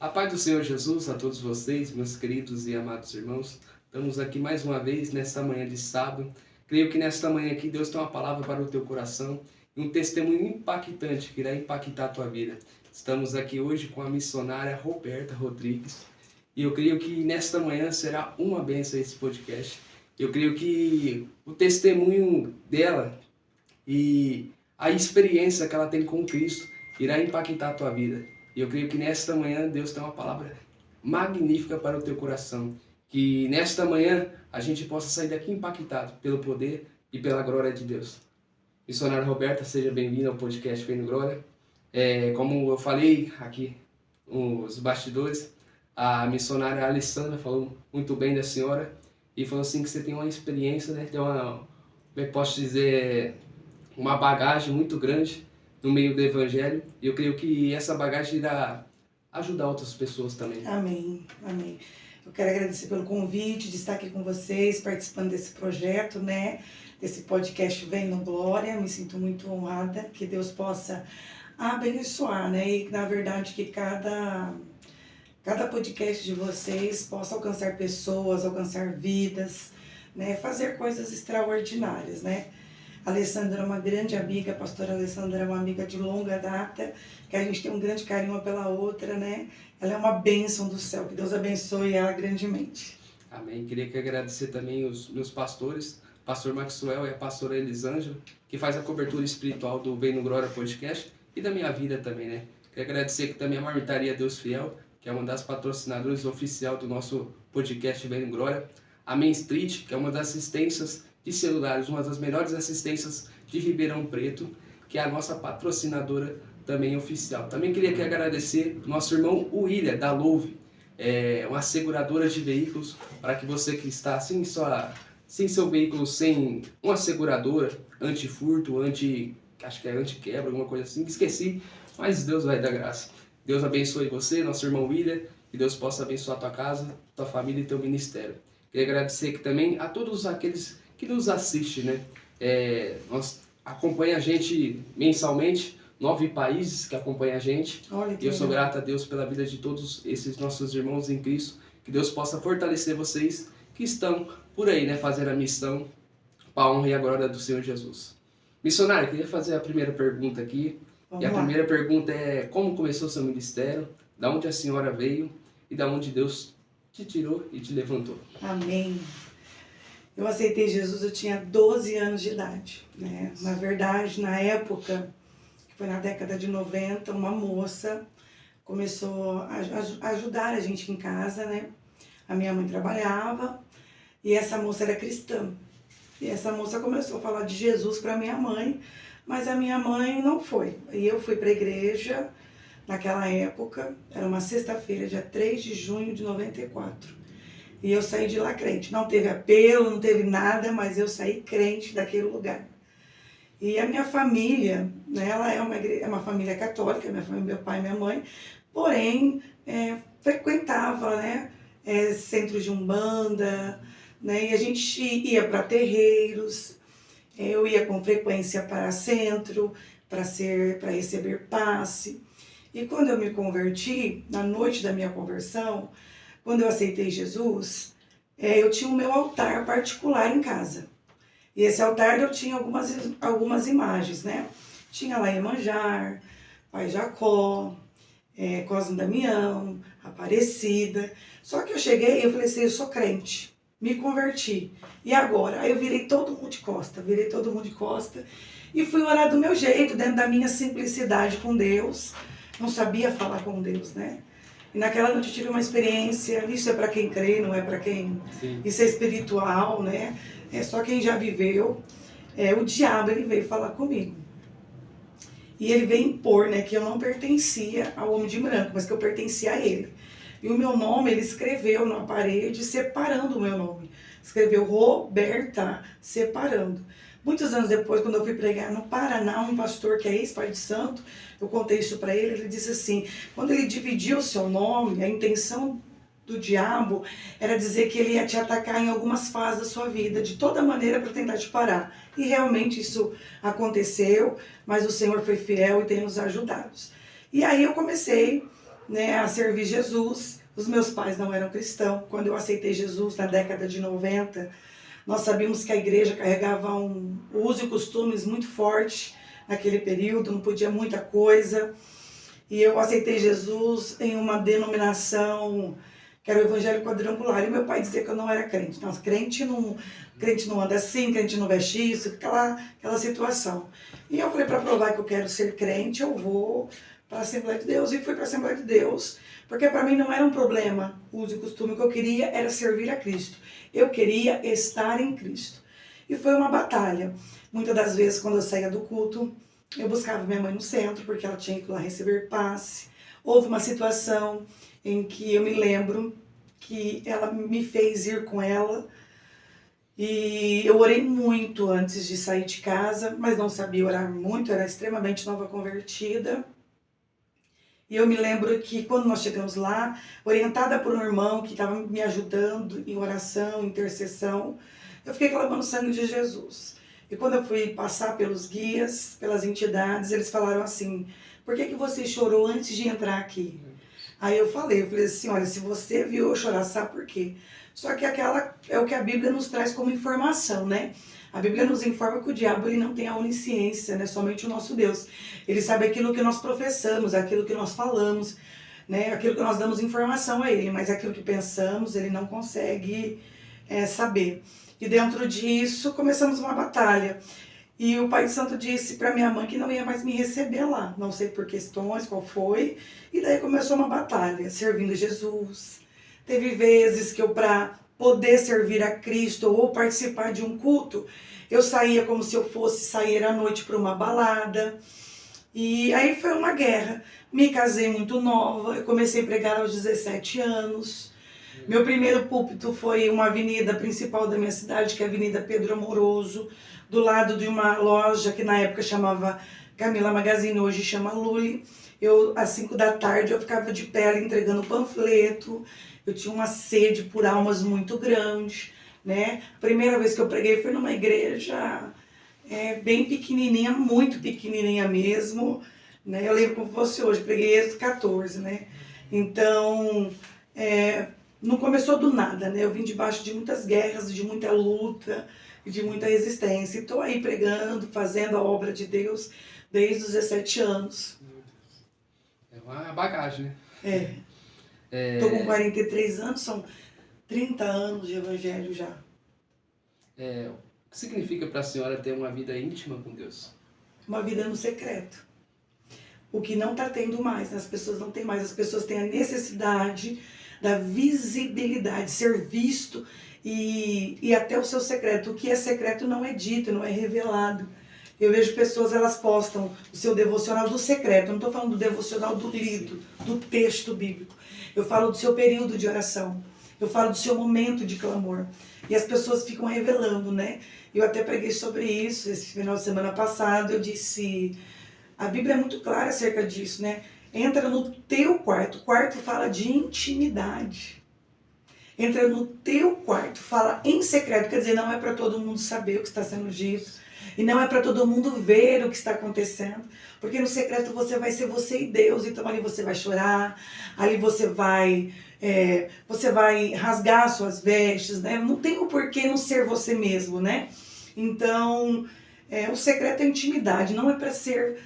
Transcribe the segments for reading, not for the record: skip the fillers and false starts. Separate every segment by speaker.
Speaker 1: A paz do Senhor Jesus a todos vocês, meus queridos e amados irmãos. Estamos aqui mais uma vez nesta manhã de sábado. Creio que nesta manhã aqui Deus tem uma palavra para o teu coração e um testemunho impactante que irá impactar a tua vida. Estamos aqui hoje com a missionária Roberta Rodrigues e eu creio que nesta manhã será uma bênção esse podcast. Eu creio que o testemunho dela e a experiência que ela tem com Cristo irá impactar a tua vida. E eu creio que nesta manhã Deus tem uma palavra magnífica para o teu coração. Que nesta manhã a gente possa sair daqui impactado pelo poder e pela glória de Deus. Missionária Roberta, seja bem-vinda ao podcast Vendo Glória. Como eu falei aqui nos bastidores, a missionária Alessandra falou muito bem da senhora e falou assim que você tem uma experiência, né? Tem uma, como é que posso dizer, uma bagagem muito grande no meio do Evangelho, e eu creio que essa bagagem irá ajudar outras pessoas também.
Speaker 2: Amém, amém. Eu quero agradecer pelo convite de estar aqui com vocês, participando desse projeto, né? Desse podcast Vendo Glória. Me sinto muito honrada, que Deus possa abençoar, né? E, na verdade, que cada podcast de vocês possa alcançar pessoas, alcançar vidas, né? Fazer coisas extraordinárias, né? A Alessandra é uma grande amiga, a pastora Alessandra é uma amiga de longa data, que a gente tem um grande carinho uma pela outra, né? Ela é uma bênção do céu, que Deus abençoe ela grandemente.
Speaker 1: Amém. Queria que agradecer também os meus pastores, pastor Maxwell e a pastora Elisângela, que faz a cobertura espiritual do Vendo Glória Podcast e da minha vida também, né? Queria agradecer aqui também a Marmitaria Deus Fiel, que é uma das patrocinadoras oficial do nosso podcast Vendo Glória, a Main Street, que é uma das assistências de celulares, uma das melhores assistências de Ribeirão Preto, que é a nossa patrocinadora também oficial. Também queria aqui agradecer nosso irmão William, da Louve, uma seguradora de veículos, para que você que está sem seu veículo, sem uma seguradora, anti-furto, acho que é anti-quebra, alguma coisa assim, esqueci, mas Deus vai dar graça. Deus abençoe você, nosso irmão William, que Deus possa abençoar tua casa, tua família e teu ministério. Queria agradecer aqui também a todos aqueles que nos assistem, né? Acompanha a gente mensalmente, 9 países que acompanham a gente. E eu sou grato a Deus pela vida de todos esses nossos irmãos em Cristo. Que Deus possa fortalecer vocês que estão por aí, né? Fazendo a missão para a honra e a glória do Senhor Jesus. Missionário, queria fazer a primeira pergunta aqui.
Speaker 2: Vamos
Speaker 1: e a
Speaker 2: lá.
Speaker 1: primeira pergunta é: como começou seu ministério? Da onde a senhora veio? E da onde Deus te tirou e te levantou?
Speaker 2: Amém. Eu aceitei Jesus, eu tinha 12 anos de idade, né? Na verdade, na época, que foi na década de 90, uma moça começou a ajudar a gente em casa, né? A minha mãe trabalhava e essa moça era cristã. E essa moça começou a falar de Jesus para minha mãe, mas a minha mãe não foi. E eu fui para a igreja naquela época, era uma sexta-feira, dia 3 de junho de 94. E eu saí de lá crente. Não teve apelo, não teve nada, mas eu saí crente daquele lugar. E a minha família, né, ela é uma família católica, minha família, meu pai e minha mãe, porém, frequentava, né, centros de umbanda, né, e a gente ia para terreiros, eu ia com frequência para centro, para receber passe. E quando eu me converti, na noite da minha conversão, quando eu aceitei Jesus, eu tinha o meu altar particular em casa. E esse altar eu tinha algumas imagens, né? Tinha lá Iemanjá, Pai Jacó, Cosme Damião, Aparecida. Só que eu cheguei e eu falei assim, eu sou crente, me converti. E agora? Aí eu virei todo mundo de costa, e fui orar do meu jeito, dentro da minha simplicidade com Deus. Não sabia falar com Deus, né? E naquela noite eu tive uma experiência, isso é para quem crê, não é para quem...
Speaker 1: Sim.
Speaker 2: Isso é espiritual, né? É só quem já viveu. O diabo, ele veio falar comigo. E ele veio impor, né, que eu não pertencia ao homem de branco, mas que eu pertencia a ele. E o meu nome, ele escreveu na parede, separando o meu nome. Escreveu Roberta, separando. Muitos anos depois, quando eu fui pregar no Paraná, um pastor que é ex-pai de santo, eu contei isso para ele disse assim, quando ele dividiu o seu nome, a intenção do diabo era dizer que ele ia te atacar em algumas fases da sua vida, de toda maneira para tentar te parar. E realmente isso aconteceu, mas o Senhor foi fiel e tem nos ajudado. E aí eu comecei né, a servir Jesus. Os meus pais não eram cristãos. Quando eu aceitei Jesus na década de 90, nós sabíamos que a igreja carregava um uso e costumes muito forte naquele período, não podia muita coisa. E eu aceitei Jesus em uma denominação que era o Evangelho Quadrangular. E meu pai dizia que eu não era crente. Nossa, crente não anda assim, crente não veste isso, aquela situação. E eu falei, para provar que eu quero ser crente, eu vou para a Assembleia de Deus. E fui para a Assembleia de Deus, porque para mim não era um problema o uso e costume. O que eu queria era servir a Cristo. Eu queria estar em Cristo. E foi uma batalha. Muitas das vezes, quando eu saía do culto, eu buscava minha mãe no centro, porque ela tinha que ir lá receber passe. Houve uma situação em que eu me lembro que ela me fez ir com ela. E eu orei muito antes de sair de casa, mas não sabia orar muito, era extremamente nova convertida. E eu me lembro que quando nós chegamos lá, orientada por um irmão que estava me ajudando em oração, intercessão, eu fiquei clamando o sangue de Jesus. E quando eu fui passar pelos guias, pelas entidades, eles falaram assim, por que você chorou antes de entrar aqui? Aí eu falei assim, olha, se você viu eu chorar, sabe por quê? Só que aquela é o que a Bíblia nos traz como informação, né? A Bíblia nos informa que o diabo ele não tem a onisciência, né? Somente o nosso Deus. Ele sabe aquilo que nós professamos, aquilo que nós falamos, né? Aquilo que nós damos informação a ele, mas aquilo que pensamos ele não consegue saber. E dentro disso começamos uma batalha. E o Pai Santo disse para minha mãe que não ia mais me receber lá. Não sei por questões, qual foi. E daí começou uma batalha, servindo Jesus. Teve vezes que eu, para poder servir a Cristo ou participar de um culto, eu saía como se eu fosse sair à noite para uma balada. E aí foi uma guerra. Me casei muito nova, eu comecei a pregar aos 17 anos. Meu primeiro púlpito foi uma avenida principal da minha cidade, que é a Avenida Pedro Amoroso, do lado de uma loja que na época chamava Camila Magazine, hoje chama Lully. Às 5 da tarde, eu ficava de pé entregando panfleto. Eu tinha uma sede por almas muito grande, né? A primeira vez que eu preguei foi numa igreja bem pequenininha, muito pequenininha mesmo, né? Eu lembro como fosse hoje, preguei Êxodo 14, né? Então, não começou do nada, né? Eu vim debaixo de muitas guerras, de muita luta, de muita resistência. E estou aí pregando, fazendo a obra de Deus desde os 17 anos.
Speaker 1: É uma bagagem, né?
Speaker 2: Estou com 43 anos, são 30 anos de evangelho já.
Speaker 1: O que significa para a senhora ter uma vida íntima com Deus?
Speaker 2: Uma vida no secreto. O que não está tendo mais, né? As pessoas não têm mais. As pessoas têm a necessidade da visibilidade, ser visto e até o seu secreto. O que é secreto não é dito, não é revelado. Eu vejo pessoas, elas postam o seu devocional do secreto. Eu não estou falando do devocional do lido, do texto bíblico. Eu falo do seu período de oração. Eu falo do seu momento de clamor. E as pessoas ficam revelando, né? Eu até preguei sobre isso esse final de semana passado. Eu disse, a Bíblia é muito clara acerca disso, né? Entra no teu quarto. O quarto fala de intimidade. Entra no teu quarto, fala em secreto. Quer dizer, não é para todo mundo saber o que está sendo dito. E não é para todo mundo ver o que está acontecendo. Porque no secreto você vai ser você e Deus. Então ali você vai chorar. Ali você vai rasgar suas vestes, né? Não tem o porquê não ser você mesmo, né? Então, o secreto é intimidade. Não é para ser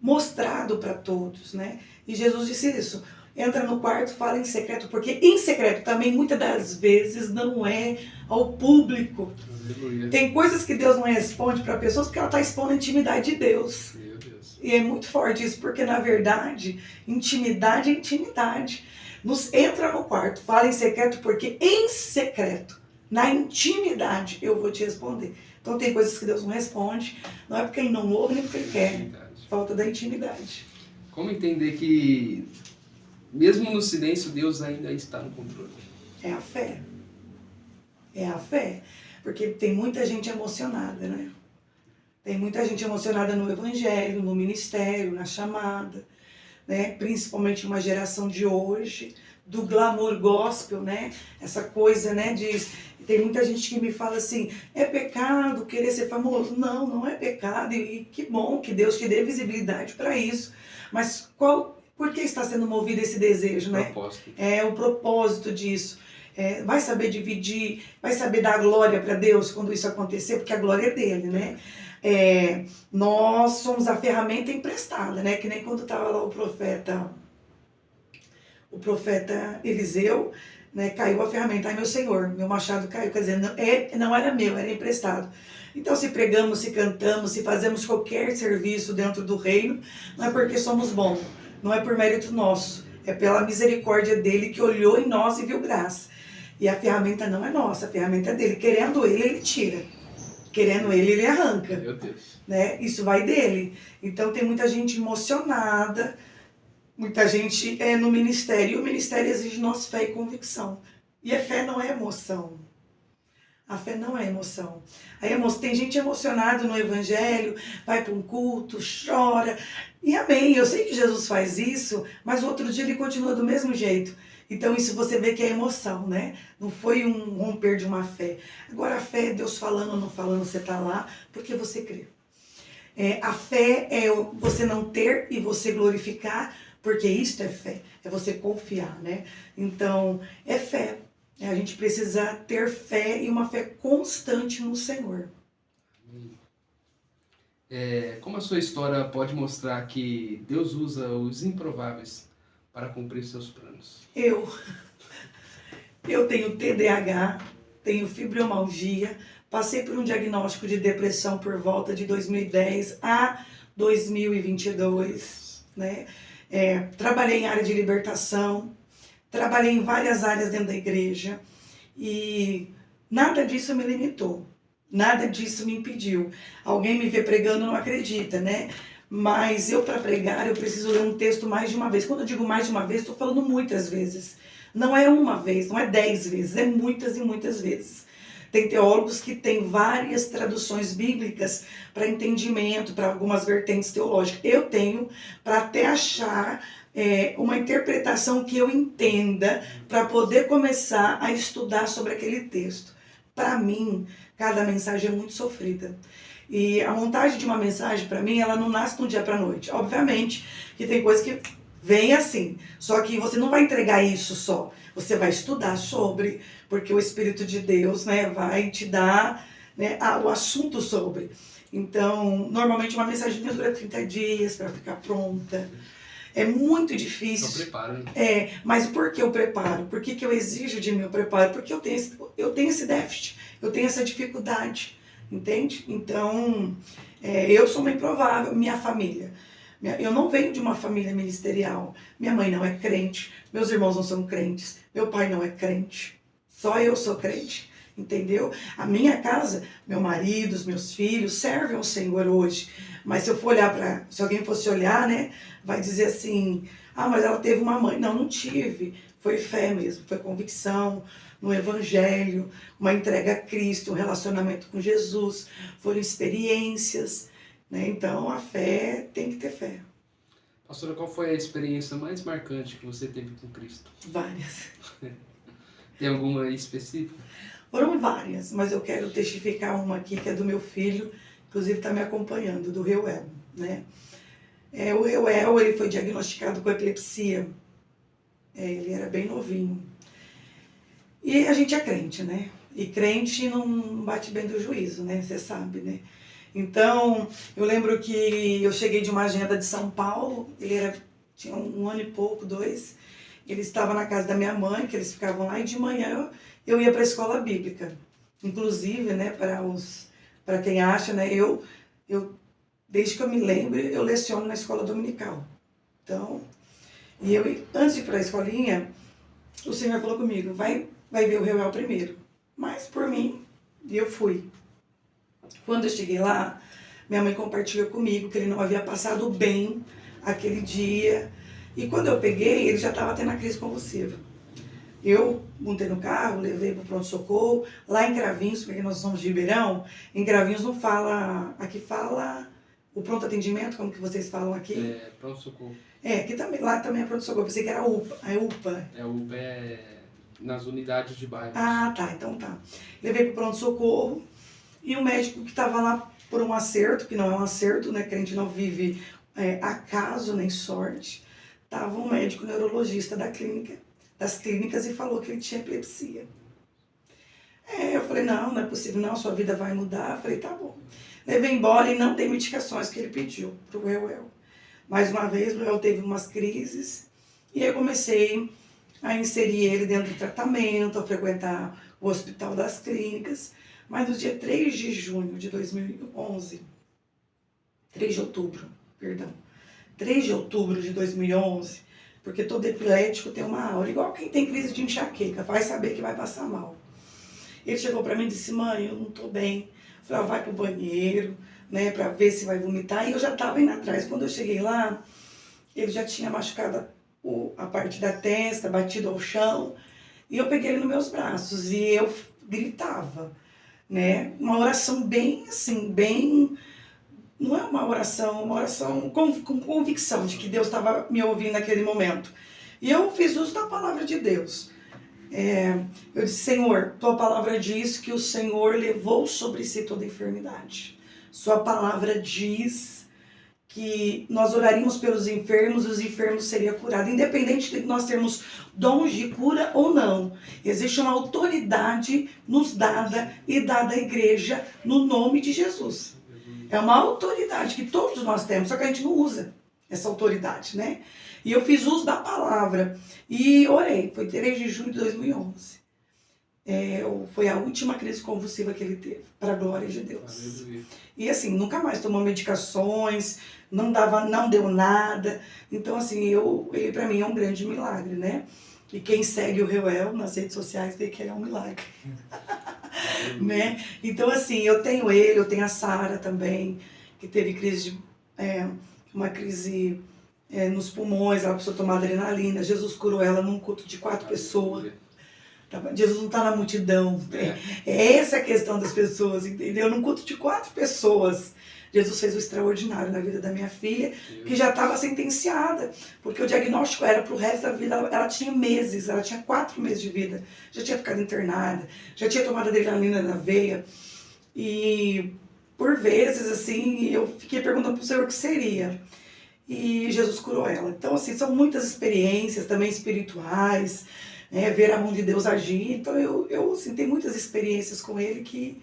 Speaker 2: mostrado para todos, né? E Jesus disse isso. Entra no quarto, fala em secreto, porque em secreto também muitas das vezes não é ao público. Aleluia. Tem coisas que Deus não responde para pessoas porque ela está expondo a intimidade de Deus. Meu Deus. E é muito forte isso, porque na verdade, intimidade é intimidade. Entra no quarto, fala em secreto, porque em secreto, na intimidade, eu vou te responder. Então tem coisas que Deus não responde, não é porque Ele não ouve, nem porque Ele quer. Falta da intimidade.
Speaker 1: Como entender que, mesmo no silêncio, Deus ainda está no controle?
Speaker 2: É a fé. É a fé. Porque tem muita gente emocionada, né? Tem muita gente emocionada no evangelho, no ministério, na chamada, né? Principalmente uma geração de hoje, do glamour gospel, né? Essa coisa, né? Tem muita gente que me fala assim, é pecado querer ser famoso? Não, não é pecado. E que bom que Deus te dê visibilidade para isso. Mas qual Por que está sendo movido esse desejo, né?
Speaker 1: Propósito.
Speaker 2: É o propósito disso. Vai saber dividir, vai saber dar glória para Deus quando isso acontecer, porque a glória é dele, né? Nós somos a ferramenta emprestada, né? Que nem quando estava lá o profeta Eliseu, né? Caiu a ferramenta. Ai, meu Senhor, meu machado caiu. Quer dizer, não era meu, era emprestado. Então, se pregamos, se cantamos, se fazemos qualquer serviço dentro do reino, não é porque somos bons, não é por mérito nosso, é pela misericórdia dele que olhou em nós e viu graça. E a ferramenta não é nossa, a ferramenta é dele. Querendo ele tira. Querendo ele arranca.
Speaker 1: Meu Deus.
Speaker 2: Né? Isso vai dele. Então tem muita gente emocionada, muita gente no ministério. E o ministério exige nossa fé e convicção. E a fé não é emoção. A fé não é emoção. Tem gente emocionada no evangelho, vai para um culto, chora. E amém, eu sei que Jesus faz isso, mas o outro dia ele continua do mesmo jeito. Então isso você vê que é emoção, né? Não foi um romper de uma fé. Agora a fé é Deus falando ou não falando, você está lá porque você crê. A fé é você não ter e você glorificar, porque isto é fé, é você confiar, né? Então é fé. A gente precisa ter fé e uma fé constante no Senhor.
Speaker 1: Como a sua história pode mostrar que Deus usa os improváveis para cumprir seus planos?
Speaker 2: Eu tenho TDAH, tenho fibromialgia, passei por um diagnóstico de depressão por volta de 2010 a 2022, né? Trabalhei em área de libertação, trabalhei em várias áreas dentro da igreja e nada disso me limitou, nada disso me impediu. Alguém me vê pregando não acredita, né? Mas eu, para pregar, eu preciso ler um texto mais de uma vez. Quando eu digo mais de uma vez, estou falando muitas vezes. Não é uma vez, não é 10 vezes, é muitas e muitas vezes. Tem teólogos que têm várias traduções bíblicas para entendimento, para algumas vertentes teológicas. Eu tenho para até achar uma interpretação que eu entenda para poder começar a estudar sobre aquele texto. Para mim, cada mensagem é muito sofrida. E a montagem de uma mensagem, para mim, ela não nasce de um dia para a noite. Obviamente que tem coisas que vêm assim, só que você não vai entregar isso só. Você vai estudar sobre, porque o Espírito de Deus, né, vai te dar, né, o assunto sobre. Então, normalmente uma mensagem dura 30 dias para ficar pronta. É muito difícil.
Speaker 1: Só preparo, né?
Speaker 2: Mas por que eu preparo? Por que eu exijo de mim o preparo? Porque eu tenho esse déficit, eu tenho essa dificuldade, entende? Então, eu sou uma improvável, minha família. Eu não venho de uma família ministerial. Minha mãe não é crente, meus irmãos não são crentes, meu pai não é crente. Só eu sou crente, entendeu? A minha casa, meu marido, os meus filhos servem ao Senhor hoje. Mas se eu for olhar se alguém fosse olhar, né, vai dizer assim, mas ela teve uma mãe. Não, não tive. Foi fé mesmo, foi convicção no Evangelho, uma entrega a Cristo, um relacionamento com Jesus, foram experiências, né? Então a fé tem que ter fé.
Speaker 1: Pastora, qual foi a experiência mais marcante que você teve com Cristo?
Speaker 2: Várias.
Speaker 1: Tem alguma específica?
Speaker 2: Foram várias, mas eu quero testificar uma aqui que é do meu filho, inclusive está me acompanhando, do Reuel, né? O Reuel, ele foi diagnosticado com epilepsia. Ele era bem novinho. E a gente é crente, né? E crente não bate bem do juízo, né? Você sabe, né? Então, eu lembro que eu cheguei de uma agenda de São Paulo, tinha 1 ano e pouco, 2. Ele estava na casa da minha mãe, que eles ficavam lá, e de manhã eu ia para a escola bíblica. Inclusive, né, para quem acha, né, eu, desde que eu me lembro, eu leciono na escola dominical. Então, antes de ir para a escolinha, o Senhor falou comigo, vai ver o Reuel primeiro. Mas por mim, eu fui. Quando eu cheguei lá, minha mãe compartilhou comigo que ele não havia passado bem aquele dia. E quando eu peguei, ele já estava tendo a crise convulsiva. Eu montei no carro, levei para o pronto-socorro. Lá em Cravinhos, porque nós somos de Ribeirão, em Cravinhos não fala... Aqui fala o pronto-atendimento, como que vocês falam aqui?
Speaker 1: Pronto-socorro.
Speaker 2: Aqui também, lá também é pronto-socorro. Pensei que era UPA. A UPA.
Speaker 1: UPA nas unidades de bairro.
Speaker 2: Tá, então tá. Levei para o pronto-socorro. E o médico que estava lá por um acerto, que não é um acerto, né? Que a gente não vive acaso nem sorte. estava um médico neurologista das clínicas e falou que ele tinha epilepsia. Eu falei, não é possível, não, sua vida vai mudar. Eu falei, tá bom. Levei embora e não tem medicações que ele pediu para o Reuel. Mais uma vez, o Reuel teve umas crises e eu comecei a inserir ele dentro do tratamento, a frequentar o Hospital das Clínicas. Mas no dia 3 de junho de 2011, 3 de outubro, perdão, 3 de outubro de 2011, porque todo epilético tem uma aura, igual quem tem crise de enxaqueca, vai saber que vai passar mal. Ele chegou para mim e disse, mãe, eu não tô bem. Eu falei, vai pro banheiro, né, para ver se vai vomitar. E eu já estava indo atrás. Quando eu cheguei lá, ele já tinha machucado a parte da testa, batido ao chão. E eu peguei ele nos meus braços e eu gritava, né? Uma oração bem assim, bem... Não é uma oração com convicção de que Deus estava me ouvindo naquele momento. E eu fiz uso da palavra de Deus. Eu disse, Senhor, tua palavra diz que o Senhor levou sobre si toda enfermidade. Sua palavra diz que nós oraríamos pelos enfermos e os enfermos seriam curados. Independente de nós termos dons de cura ou não. Existe uma autoridade nos dada e dada à igreja no nome de Jesus. É uma autoridade que todos nós temos, só que a gente não usa essa autoridade, né? E eu fiz uso da palavra e orei. Foi 3 de junho de 2011. Foi a última crise convulsiva que ele teve, para a glória de Deus. Aleluia. E assim, nunca mais tomou medicações, não deu nada. Então assim, ele para mim é um grande milagre, né? E quem segue o Reuel nas redes sociais vê que ele é um milagre. Né? Então assim, eu tenho a Sara também, que teve uma crise nos pulmões, ela precisou tomar adrenalina. Jesus curou ela num culto de 4 pessoas. Jesus não está na multidão. Essa é a questão das pessoas, entendeu? Num culto de 4 pessoas. Jesus fez o extraordinário na vida da minha filha, que já estava sentenciada, porque o diagnóstico era para o resto da vida. Ela tinha meses, ela tinha 4 meses de vida, já tinha ficado internada, já tinha tomado adrenalina na veia. E por vezes, assim, eu fiquei perguntando para o Senhor o que seria. E Jesus curou ela. Então, assim, são muitas experiências também espirituais, né, ver a mão de Deus agir. Então, eu assim, tenho muitas experiências com ele que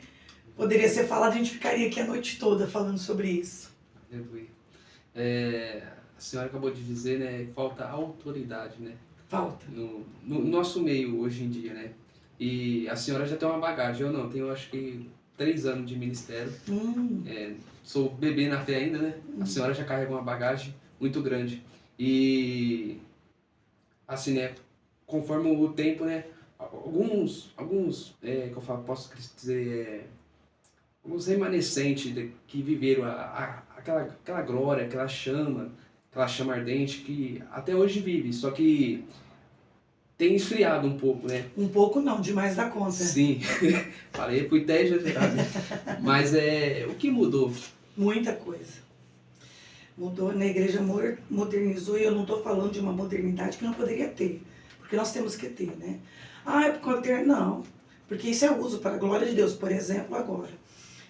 Speaker 2: poderia ser falado, a gente ficaria aqui a noite toda falando sobre isso.
Speaker 1: Aleluia. A senhora acabou de dizer, né, falta autoridade, né?
Speaker 2: Falta.
Speaker 1: No nosso meio hoje em dia, né? E a senhora já tem uma bagagem, eu não, tenho acho que 3 anos de ministério. Sou bebê na fé ainda, né? A senhora já carrega uma bagagem muito grande. E assim, né, conforme o tempo, né, alguns que eu falo, posso dizer, alguns remanescentes que viveram aquela glória, aquela chama ardente que até hoje vive, só que tem esfriado um pouco, né?
Speaker 2: Um pouco não, demais da conta.
Speaker 1: Sim, falei, fui até exagerado. Mas o que mudou?
Speaker 2: Muita coisa. Mudou, né? A igreja modernizou, e eu não estou falando de uma modernidade que não poderia ter, porque nós temos que ter, né? É por conta que... Não, porque isso é uso para a glória de Deus, por exemplo, agora.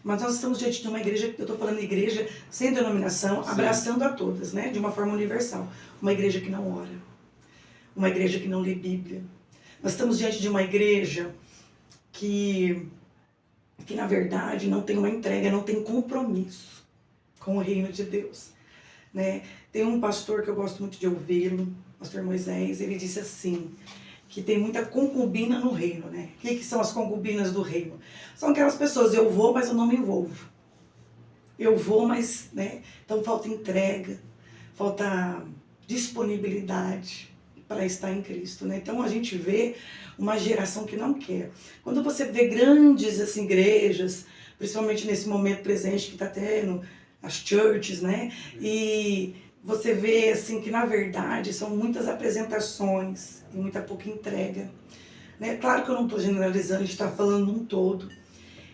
Speaker 2: Mas nós estamos diante de uma igreja, eu estou falando de igreja sem denominação, sim, abraçando a todas, né? De uma forma universal. Uma igreja que não ora. Uma igreja que não lê Bíblia. Nós estamos diante de uma igreja que na verdade não tem uma entrega, não tem compromisso com o reino de Deus, né? Tem um pastor que eu gosto muito de ouvi-lo, pastor Moisés, ele disse assim, que tem muita concubina no reino, né? O que são as concubinas do reino? São aquelas pessoas, eu vou, mas eu não me envolvo. Eu vou, mas, né? Então falta entrega, falta disponibilidade para estar em Cristo, né? Então a gente vê uma geração que não quer. Quando você vê grandes assim, igrejas, principalmente nesse momento presente que está tendo, as churches, né? E você vê assim que na verdade são muitas apresentações e muita pouca entrega, né? Claro que eu não estou generalizando, a gente está falando um todo.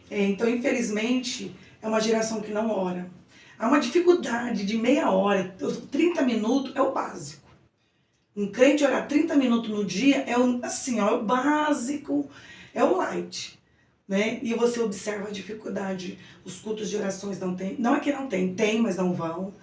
Speaker 2: Então, infelizmente, é uma geração que não ora. Há uma dificuldade de meia hora, 30 minutos é o básico. Um crente orar 30 minutos no dia é o básico, é o light, né? E você observa a dificuldade, os cultos de orações não tem, não é que não tem, mas não vão,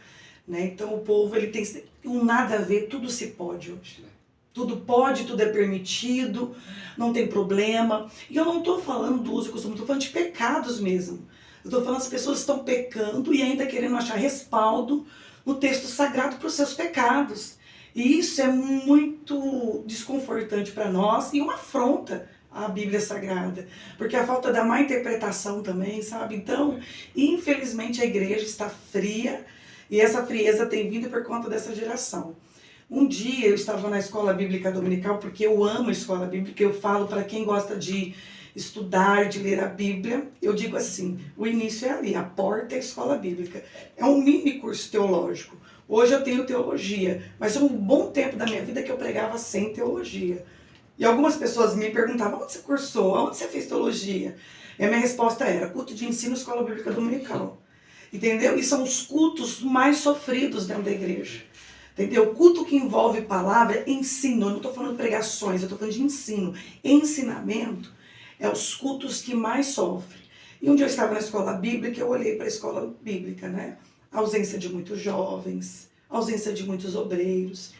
Speaker 2: né? Então o povo ele tem um nada a ver, tudo se pode hoje. Tudo pode, tudo é permitido, não tem problema. E eu não estou falando do uso e costume, estou falando de pecados mesmo. Eu estou falando que as pessoas estão pecando e ainda querendo achar respaldo no texto sagrado para os seus pecados. E isso é muito desconfortante para nós e uma afronta à Bíblia Sagrada. Porque a falta da má interpretação também, sabe? Então, infelizmente a igreja está fria e essa frieza tem vindo por conta dessa geração. Um dia eu estava na escola bíblica dominical, porque eu amo a escola bíblica, eu falo para quem gosta de estudar, de ler a Bíblia, eu digo assim, o início é ali, a porta é a escola bíblica. É um mini curso teológico. Hoje eu tenho teologia, mas foi um bom tempo da minha vida que eu pregava sem teologia. E algumas pessoas me perguntavam, onde você cursou? Onde você fez teologia? E a minha resposta era, culto de ensino, escola bíblica dominical. Entendeu? E são os cultos mais sofridos dentro da igreja. Entendeu? O culto que envolve palavra, ensino, eu não estou falando de pregações, eu estou falando de ensino. Ensinamento é os cultos que mais sofrem. E um dia eu estava na escola bíblica, eu olhei para a escola bíblica, né? A ausência de muitos jovens, a ausência de muitos obreiros.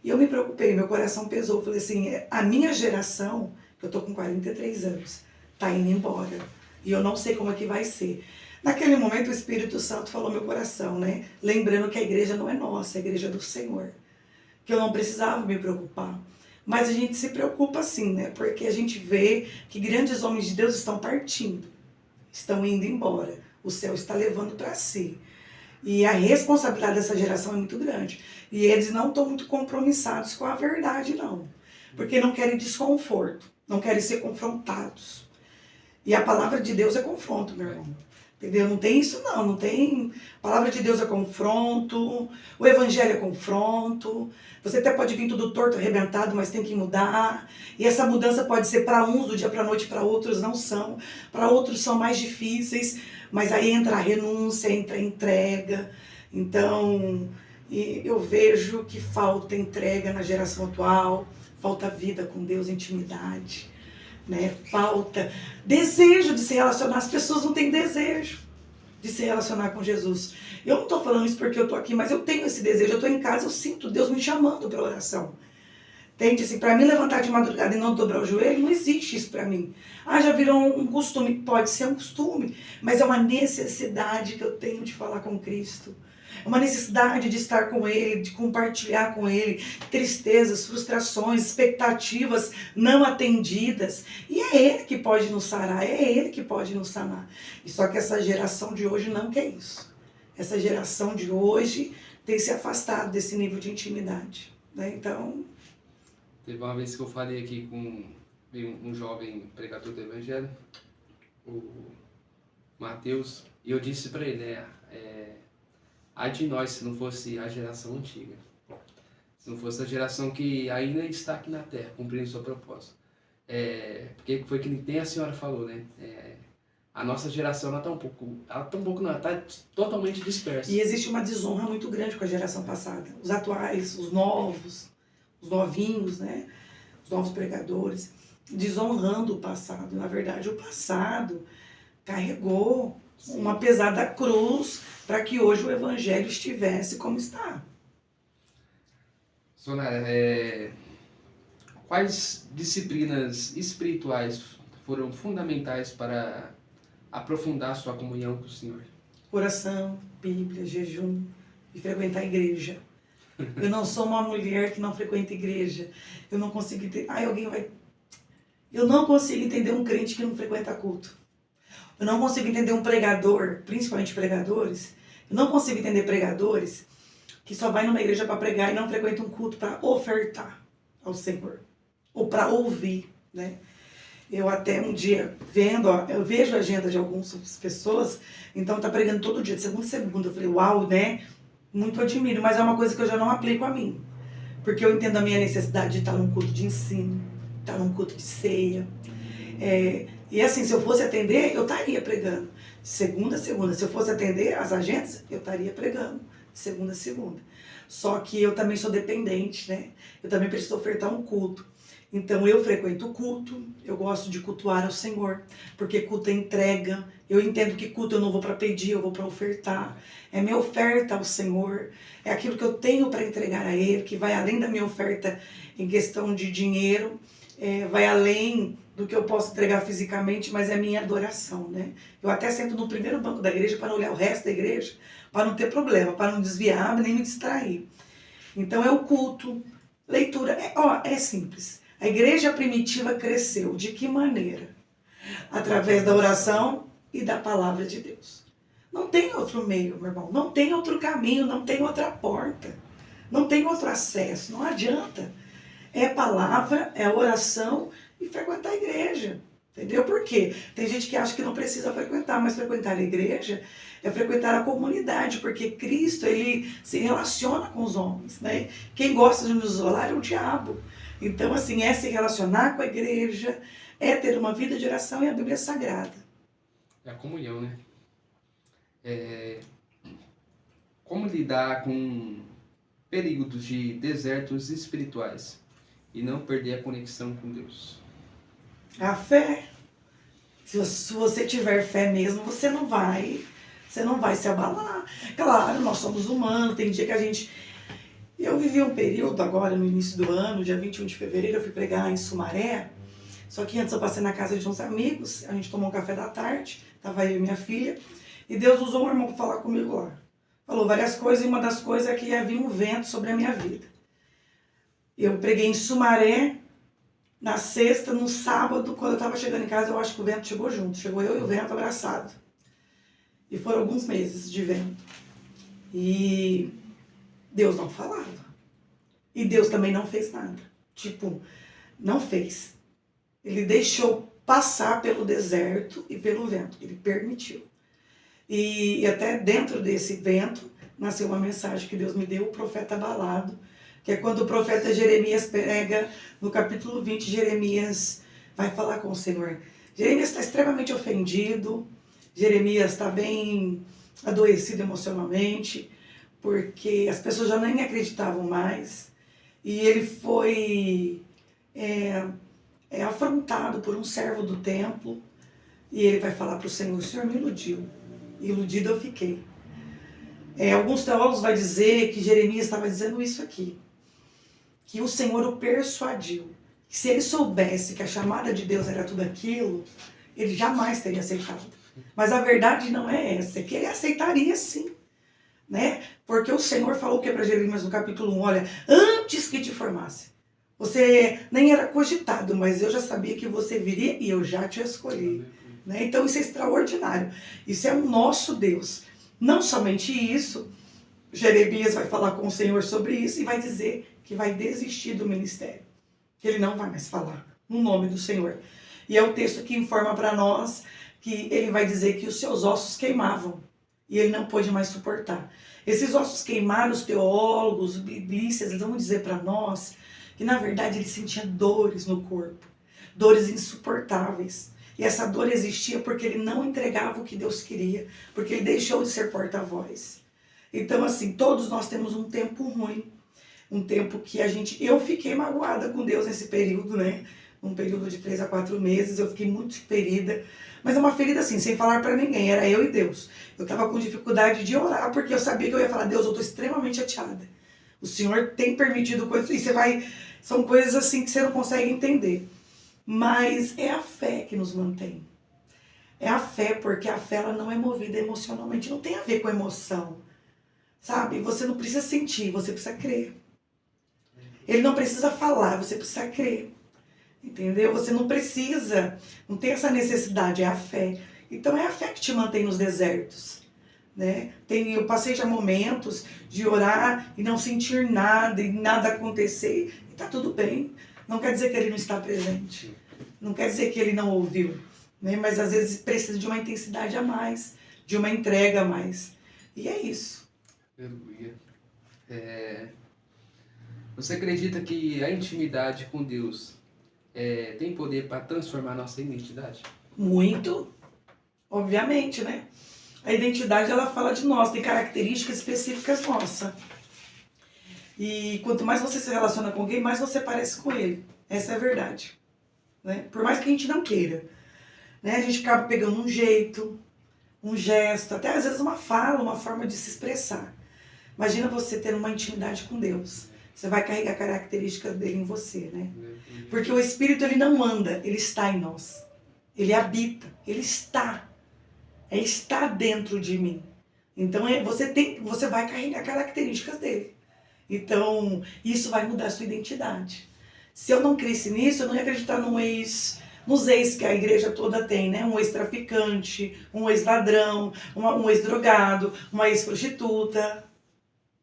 Speaker 2: E eu me preocupei, meu coração pesou. Eu falei assim, a minha geração, eu estou com 43 anos, está indo embora. E eu não sei como é que vai ser. Naquele momento o Espírito Santo falou no meu coração, né? Lembrando que a igreja não é nossa, a igreja é do Senhor. Que eu não precisava me preocupar. Mas a gente se preocupa sim, né? Porque a gente vê que grandes homens de Deus estão partindo. Estão indo embora. O céu está levando para si. E a responsabilidade dessa geração é muito grande. E eles não estão muito compromissados com a verdade, não. Porque não querem desconforto. Não querem ser confrontados. E a palavra de Deus é confronto, meu irmão. Entendeu? Não tem isso não, não tem... A palavra de Deus é confronto, o evangelho é confronto, você até pode vir tudo torto, arrebentado, mas tem que mudar, e essa mudança pode ser para uns do dia para a noite, para outros não são, para outros são mais difíceis, mas aí entra a renúncia, entra a entrega. Então, eu vejo que falta entrega na geração atual, falta vida com Deus, intimidade. Né? Falta desejo de se relacionar, as pessoas não têm desejo de se relacionar com Jesus. Eu não estou falando isso porque eu estou aqui, mas eu tenho esse desejo, eu estou em casa, eu sinto Deus me chamando para oração. Entende? Assim, para mim levantar de madrugada e não dobrar o joelho, não existe isso para mim. Ah, já virou um costume, pode ser um costume, mas é uma necessidade que eu tenho de falar com Cristo. É uma necessidade de estar com Ele, de compartilhar com Ele tristezas, frustrações, expectativas não atendidas. E é Ele que pode nos sarar, é Ele que pode nos sanar. E só que essa geração de hoje não quer isso. Essa geração de hoje tem se afastado desse nível de intimidade. Né? Então...
Speaker 1: Teve uma vez que eu falei aqui com um jovem pregador do Evangelho, o Mateus, e eu disse para ele, né... Ai de nós se não fosse a geração antiga, se não fosse a geração que ainda está aqui na Terra, cumprindo sua proposta. Porque foi que nem a senhora falou, né? A nossa geração ela está totalmente dispersa.
Speaker 2: E existe uma desonra muito grande com a geração passada. Os atuais, os novos, os novinhos, né? Os novos pregadores, desonrando o passado. Na verdade, o passado carregou uma pesada cruz para que hoje o evangelho estivesse como está.
Speaker 1: Sonara, quais disciplinas espirituais foram fundamentais para aprofundar sua comunhão com o Senhor?
Speaker 2: Oração, Bíblia, jejum e frequentar a igreja. Eu não sou uma mulher que não frequenta a igreja. Eu não consigo entender. Eu não consigo entender um crente que não frequenta culto. Eu não consigo entender um pregador, principalmente pregadores, eu não consigo entender pregadores que só vai numa igreja para pregar e não frequenta um culto para ofertar ao Senhor, ou para ouvir, né? Eu até um dia, eu vejo a agenda de algumas pessoas, então tá pregando todo dia, de segunda a segunda, eu falei, uau, né? Muito admiro, mas é uma coisa que eu já não aplico a mim, porque eu entendo a minha necessidade de estar num culto de ensino, estar num culto de ceia, e assim, se eu fosse atender, eu estaria pregando. De segunda a segunda. Se eu fosse atender as agendas, eu estaria pregando. De segunda a segunda. Só que eu também sou dependente, né? Eu também preciso ofertar um culto. Então eu frequento o culto, eu gosto de cultuar ao Senhor, porque culto é entrega. Eu entendo que culto eu não vou para pedir, eu vou para ofertar. É minha oferta ao Senhor, é aquilo que eu tenho para entregar a Ele, que vai além da minha oferta em questão de dinheiro, vai além do que eu posso entregar fisicamente, mas é minha adoração, né? Eu até sento no primeiro banco da igreja para não olhar o resto da igreja, para não ter problema, para não desviar, nem me distrair. Então é o culto, leitura, é simples. A igreja primitiva cresceu de que maneira? Através da oração e da palavra de Deus. Não tem outro meio, meu irmão, não tem outro caminho, não tem outra porta, não tem outro acesso, não adianta. É palavra, é oração e frequentar a igreja. Entendeu? Por quê? Tem gente que acha que não precisa frequentar, mas frequentar a igreja é frequentar a comunidade, porque Cristo, ele se relaciona com os homens, né? Quem gosta de nos isolar é o diabo. Então, assim, é se relacionar com a igreja, é ter uma vida de oração e a Bíblia Sagrada.
Speaker 1: É a comunhão, né? Como lidar com períodos de desertos espirituais e não perder a conexão com Deus?
Speaker 2: A fé. Se você tiver fé mesmo, você não vai se abalar. Claro, nós somos humanos, tem dia que a gente... Eu vivi um período agora, no início do ano, dia 21 de fevereiro, eu fui pregar em Sumaré. Só que antes eu passei na casa de uns amigos, a gente tomou um café da tarde, tava eu e minha filha, e Deus usou um irmão para falar comigo lá. Falou várias coisas, e uma das coisas é que havia um vento sobre a minha vida. Eu preguei em Sumaré, na sexta, no sábado, quando eu estava chegando em casa, eu acho que o vento chegou junto. Chegou eu e o vento abraçado. E foram alguns meses de vento. E Deus não falava. E Deus também não fez nada. Tipo, não fez. Ele deixou passar pelo deserto e pelo vento. Ele permitiu. E até dentro desse vento, nasceu uma mensagem que Deus me deu, o profeta abalado, que é quando o profeta Jeremias prega, no capítulo 20, Jeremias vai falar com o Senhor. Jeremias está extremamente ofendido, Jeremias está bem adoecido emocionalmente, porque as pessoas já nem acreditavam mais, e ele foi afrontado por um servo do templo, e ele vai falar para o Senhor: o Senhor me iludiu, iludido eu fiquei. Alguns teólogos vão dizer que Jeremias estava dizendo isso aqui, que o Senhor o persuadiu, que se ele soubesse que a chamada de Deus era tudo aquilo, ele jamais teria aceitado. Mas a verdade não é essa, é que ele aceitaria sim, né? Porque o Senhor falou o que para Jeremias no capítulo 1, olha, antes que te formasse, você nem era cogitado, mas eu já sabia que você viria e eu já te escolhi. Né? Então isso é extraordinário, isso é o nosso Deus. Não somente isso, Jeremias vai falar com o Senhor sobre isso e vai dizer que vai desistir do ministério, que ele não vai mais falar no nome do Senhor. E é o texto que informa para nós que ele vai dizer que os seus ossos queimavam e ele não pôde mais suportar. Esses ossos queimaram, os teólogos, os biblistas, eles vão dizer para nós que na verdade ele sentia dores no corpo, dores insuportáveis. E essa dor existia porque ele não entregava o que Deus queria, porque ele deixou de ser porta-voz. Então, assim, todos nós temos um tempo ruim, um tempo que eu fiquei magoada com Deus nesse período, né? Um período de 3 a 4 meses, eu fiquei muito ferida, mas é uma ferida assim, sem falar para ninguém, era eu e Deus. Eu estava com dificuldade de orar, porque eu sabia que eu ia falar: Deus, eu estou extremamente chateada. O Senhor tem permitido coisas, e são coisas assim que você não consegue entender. Mas é a fé que nos mantém. É a fé, porque a fé ela não é movida emocionalmente, não tem a ver com emoção. Sabe? Você não precisa sentir, você precisa crer. Ele não precisa falar, você precisa crer. Entendeu? Você não precisa, não tem essa necessidade, é a fé. Então é a fé que te mantém nos desertos. Né? Eu passei já momentos de orar e não sentir nada, e nada acontecer, e tá tudo bem. Não quer dizer que ele não está presente. Não quer dizer que ele não ouviu. Né? Mas às vezes precisa de uma intensidade a mais, de uma entrega a mais. E é isso.
Speaker 1: Aleluia. Você acredita que a intimidade com Deus tem poder para transformar nossa identidade?
Speaker 2: Muito. Obviamente, né? A identidade, ela fala de nós, tem características específicas nossas. E quanto mais você se relaciona com alguém, mais você parece com ele. Essa é a verdade. Né? Por mais que a gente não queira. Né? A gente acaba pegando um jeito, um gesto, até às vezes uma fala, uma forma de se expressar. Imagina você ter uma intimidade com Deus. Você vai carregar características dele em você, né? Porque o Espírito, ele não anda, ele está em nós. Ele habita, ele está. Está dentro de mim. Então você vai carregar características dele. Então, isso vai mudar a sua identidade. Se eu não cresci nisso, eu não ia acreditar nos ex que a igreja toda tem, né? Um ex-traficante, um ex-ladrão, um ex-drogado, uma ex-prostituta.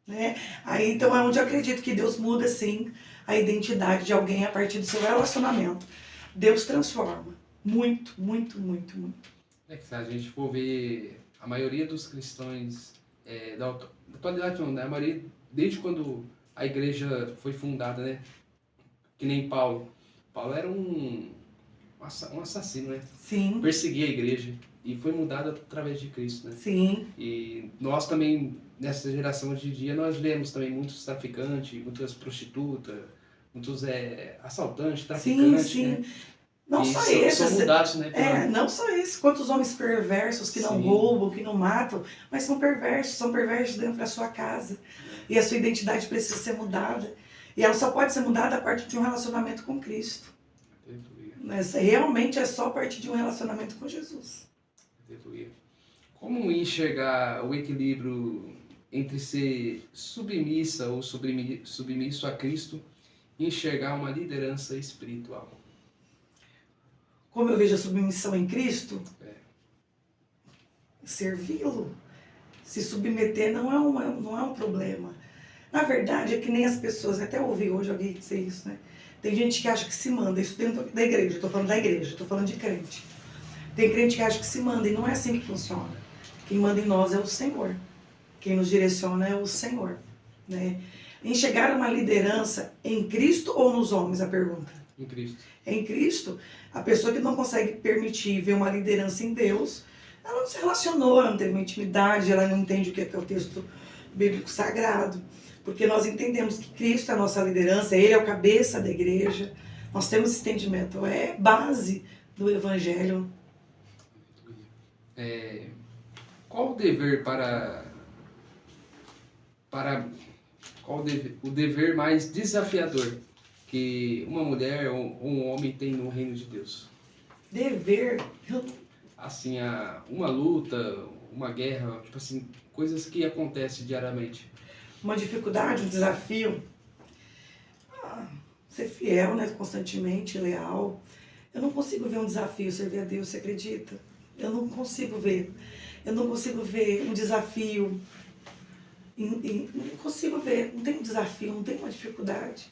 Speaker 2: Né? Aí, então, é onde eu acredito que Deus muda, sim, a identidade de alguém a partir do seu relacionamento. Deus transforma. Muito, muito, muito, muito.
Speaker 1: É que se a gente for ver a maioria dos cristãos da atualidade, não, né? A maioria, desde quando a igreja foi fundada, né? Que nem Paulo. Paulo era um assassino, né?
Speaker 2: Sim.
Speaker 1: Perseguia a igreja e foi mudado através de Cristo, né?
Speaker 2: Sim.
Speaker 1: E nós também, nessa geração de dia, nós vemos também muitos traficantes, muitas prostitutas, muitos assaltantes, traficantes,
Speaker 2: sim, sim.
Speaker 1: né?
Speaker 2: Não
Speaker 1: e
Speaker 2: só esses.
Speaker 1: São mudados, né?
Speaker 2: Não só esses. Quantos homens perversos que não roubam, que não matam, mas são perversos dentro da sua casa. E a sua identidade precisa ser mudada. E ela só pode ser mudada a partir de um relacionamento com Cristo. Realmente é só a partir de um relacionamento com Jesus.
Speaker 1: Como enxergar o equilíbrio entre ser submissa ou submisso a Cristo e enxergar uma liderança espiritual?
Speaker 2: Como eu vejo a submissão em Cristo? Servi-lo. Se submeter não é um problema. Na verdade, é que nem as pessoas, até ouvi hoje alguém dizer isso, né? Tem gente que acha que se manda, isso dentro da igreja, estou falando da igreja, estou falando de crente. Tem crente que acha que se manda e não é assim que funciona. Quem manda em nós é o Senhor. Quem nos direciona é o Senhor. Né? Enxergar uma liderança em Cristo ou nos homens, a pergunta?
Speaker 1: Em Cristo.
Speaker 2: Em Cristo, a pessoa que não consegue permitir ver uma liderança em Deus, ela não se relacionou, ela não teve uma intimidade, ela não entende o que é o texto bíblico sagrado. Porque nós entendemos que Cristo é a nossa liderança, Ele é o cabeça da igreja, nós temos entendimento, é base do Evangelho.
Speaker 1: Qual o dever o dever mais desafiador que uma mulher ou um homem tem no reino de Deus?
Speaker 2: Dever?
Speaker 1: Assim, uma luta, uma guerra, tipo assim, coisas que acontecem diariamente.
Speaker 2: Uma dificuldade, um desafio? Ser fiel, né? Constantemente, leal. Eu não consigo ver um desafio servir a Deus, você acredita? Eu não consigo ver. Eu não consigo ver um desafio. Não consigo ver. Não tem um desafio, não tem uma dificuldade.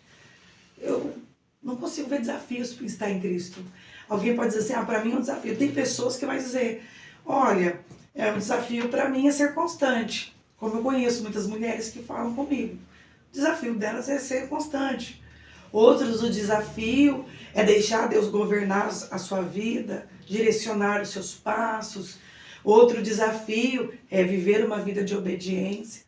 Speaker 2: Eu não consigo ver desafios em estar em Cristo. Alguém pode dizer assim, para mim é um desafio. Tem pessoas que vão dizer, olha, um desafio para mim é ser constante. Como eu conheço muitas mulheres que falam comigo. O desafio delas é ser constante. Outros, o desafio é deixar Deus governar a sua vida, direcionar os seus passos. Outro desafio é viver uma vida de obediência.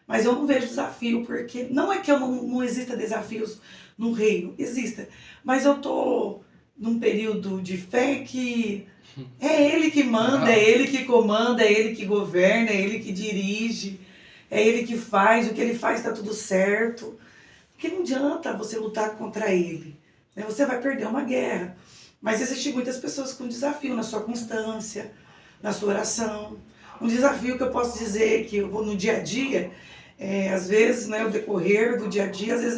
Speaker 2: Mas eu não vejo desafio, porque não é que eu não exista desafios no reino, exista. Mas eu estou num período de fé que é Ele que manda, é Ele que comanda, é Ele que governa, é Ele que dirige, é Ele que faz, o que Ele faz está tudo certo. Porque não adianta você lutar contra Ele, né? Você vai perder uma guerra. Mas existem muitas pessoas com desafio na sua constância, na sua oração. Um desafio que eu posso dizer que eu vou no dia a dia, às vezes, né, o decorrer do dia a dia, às vezes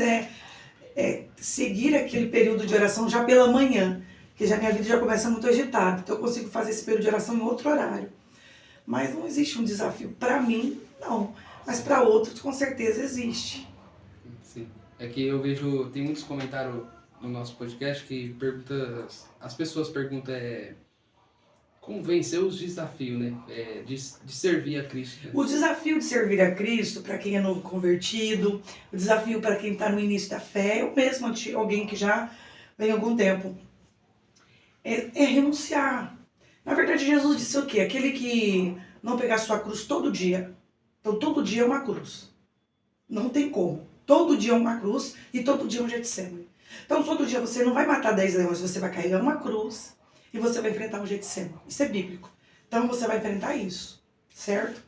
Speaker 2: é seguir aquele período de oração já pela manhã, porque já minha vida já começa muito agitada, então eu consigo fazer esse período de oração em outro horário. Mas não existe um desafio. Para mim, não. Mas para outros, com certeza, existe.
Speaker 1: Sim. É que eu vejo, tem muitos comentários no nosso podcast que as pessoas perguntam como vencer os desafios, né? De servir a Cristo. Né?
Speaker 2: O desafio de servir a Cristo, para quem é novo convertido, o desafio para quem está no início da fé, eu mesmo, alguém que já vem há algum tempo, é renunciar. Na verdade, Jesus disse o quê? Aquele que não pegar sua cruz todo dia. Então, todo dia é uma cruz. Não tem como. Todo dia é uma cruz e todo dia é um Getsemane. Então, todo dia você não vai matar 10 leões, você vai carregar uma cruz e você vai enfrentar um Getsemane. Isso é bíblico. Então, você vai enfrentar isso, certo?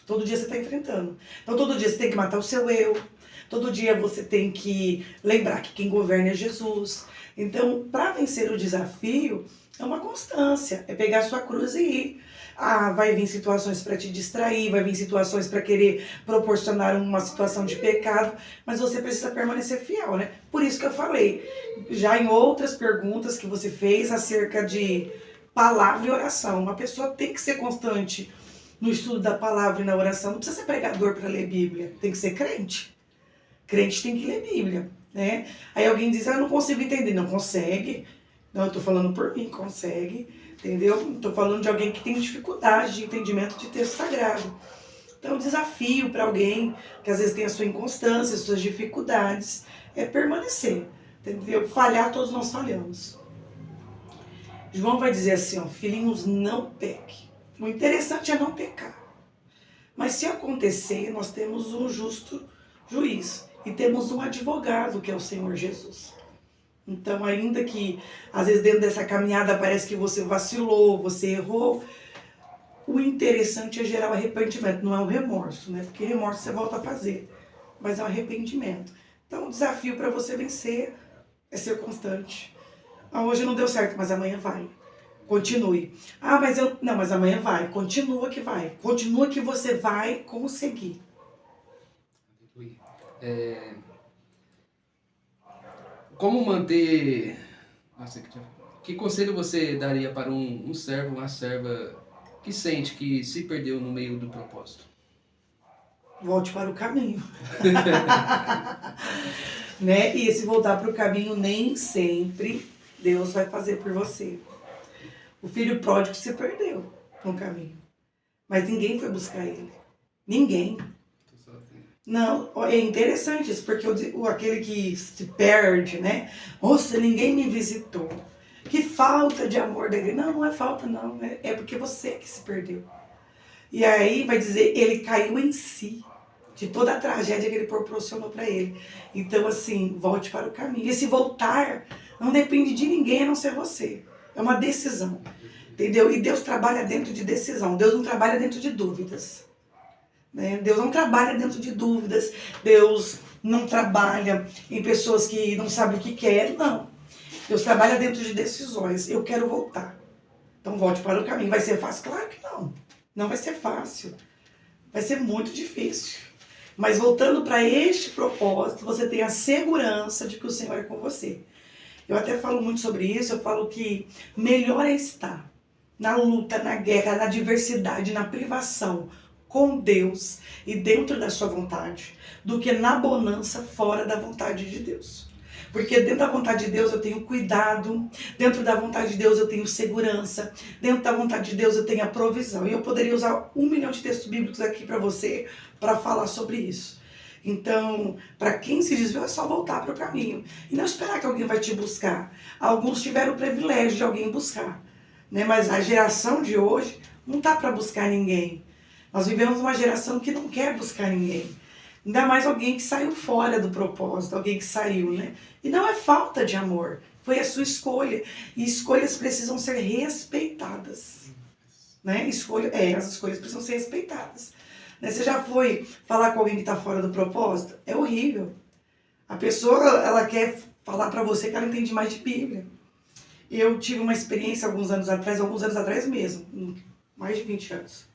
Speaker 2: Todo dia você está enfrentando. Então, todo dia você tem que matar o seu eu. Todo dia você tem que lembrar que quem governa é Jesus. Então, para vencer o desafio, é uma constância. É pegar a sua cruz e ir. Ah, vai vir situações para te distrair, vai vir situações para querer proporcionar uma situação de pecado, mas você precisa permanecer fiel, né? Por isso que eu falei, já em outras perguntas que você fez acerca de palavra e oração. Uma pessoa tem que ser constante no estudo da palavra e na oração. Não precisa ser pregador para ler Bíblia, tem que ser crente. Crente tem que ler Bíblia, né? Aí alguém diz, eu não consigo entender. Não consegue. Não, eu tô falando por mim, consegue. Entendeu? Estou falando de alguém que tem dificuldade de entendimento de texto sagrado. Então, o desafio para alguém que às vezes tem a sua inconstância, as suas dificuldades, é permanecer. Entendeu? Falhar, todos nós falhamos. João vai dizer assim, ó, filhinhos, não peque. O interessante é não pecar. Mas se acontecer, nós temos um justo juiz. E temos um advogado, que é o Senhor Jesus. Então, ainda que, às vezes, dentro dessa caminhada parece que você vacilou, você errou, o interessante é gerar o arrependimento, não é um remorso, né? Porque remorso você volta a fazer, mas é um arrependimento. Então, o desafio para você vencer é ser constante. Ah, hoje não deu certo, mas amanhã vai. Continue. Ah, mas eu... Não, mas amanhã vai. Continua que vai. Continua que você vai conseguir.
Speaker 1: Como manter... Nossa, que conselho você daria para um servo, uma serva que sente que se perdeu no meio do propósito?
Speaker 2: Volte para o caminho. Né? E esse voltar para o caminho nem sempre Deus vai fazer por você. O filho pródigo se perdeu no caminho. Mas ninguém foi buscar ele. Ninguém. Não, é interessante isso, porque aquele que se perde, né? Nossa, ninguém me visitou. Que falta de amor da igreja. Não, não é falta não, é porque você que se perdeu. E aí vai dizer, ele caiu em si, de toda a tragédia que ele proporcionou para ele. Então assim, volte para o caminho. E esse voltar não depende de ninguém a não ser você. É uma decisão, entendeu? E Deus trabalha dentro de decisão, Deus não trabalha dentro de dúvidas. Né? Deus não trabalha dentro de dúvidas, Deus não trabalha em pessoas que não sabem o que querem, não. Deus trabalha dentro de decisões. Eu quero voltar. Então volte para o caminho. Vai ser fácil? Claro que não. Não vai ser fácil. Vai ser muito difícil. Mas voltando para este propósito, você tem a segurança de que o Senhor é com você. Eu até falo muito sobre isso, eu falo que melhor é estar na luta, na guerra, na adversidade, na privação, com Deus e dentro da sua vontade, do que na bonança fora da vontade de Deus. Porque dentro da vontade de Deus eu tenho cuidado, dentro da vontade de Deus eu tenho segurança, dentro da vontade de Deus eu tenho a provisão. E eu poderia usar 1 milhão de textos bíblicos aqui para você, para falar sobre isso. Então, para quem se desviou é só voltar para o caminho. E não esperar que alguém vai te buscar. Alguns tiveram o privilégio de alguém buscar, né? Mas a geração de hoje não está para buscar ninguém. Nós vivemos uma geração que não quer buscar ninguém. Ainda mais alguém que saiu fora do propósito, alguém que saiu, né? E não é falta de amor, foi a sua escolha. E escolhas precisam ser respeitadas. Né? As escolhas precisam ser respeitadas. Né? Você já foi falar com alguém que está fora do propósito? É horrível. A pessoa, ela quer falar para você que ela entende mais de Bíblia. Eu tive uma experiência alguns anos atrás mesmo, mais de 20 anos.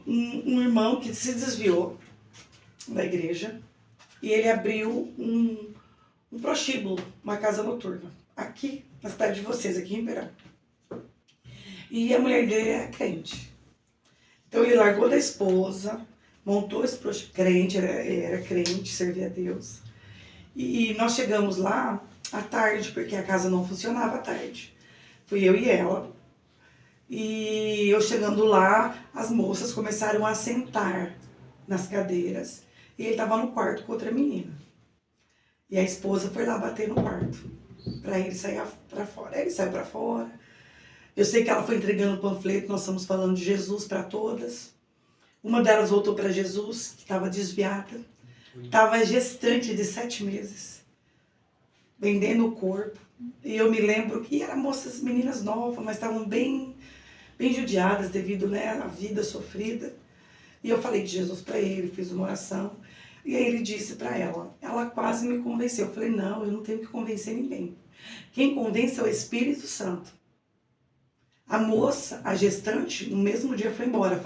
Speaker 2: Um irmão que se desviou da igreja e ele abriu um prostíbulo, uma casa noturna, aqui na cidade de vocês, aqui em Ribeirão. E a mulher dele era crente. Então ele largou da esposa, montou esse prostíbulo, crente, era crente, servia a Deus. E nós chegamos lá à tarde, porque a casa não funcionava à tarde. Fui eu e ela. E eu chegando lá, as moças começaram a sentar nas cadeiras. E ele estava no quarto com outra menina. E a esposa foi lá bater no quarto, para ele sair para fora. Aí ele saiu para fora. Eu sei que ela foi entregando o panfleto, nós estamos falando de Jesus para todas. Uma delas voltou para Jesus, que estava desviada. Estava gestante de 7 meses. vendendo o corpo. E eu me lembro que eram meninas novas, mas estavam bem judiadas devido, né, à vida sofrida. E eu falei de Jesus para ele, fiz uma oração. E aí ele disse para ela quase me convenceu. Eu falei, não, eu não tenho que convencer ninguém. Quem convence é o Espírito Santo. A moça, a gestante, no mesmo dia foi embora.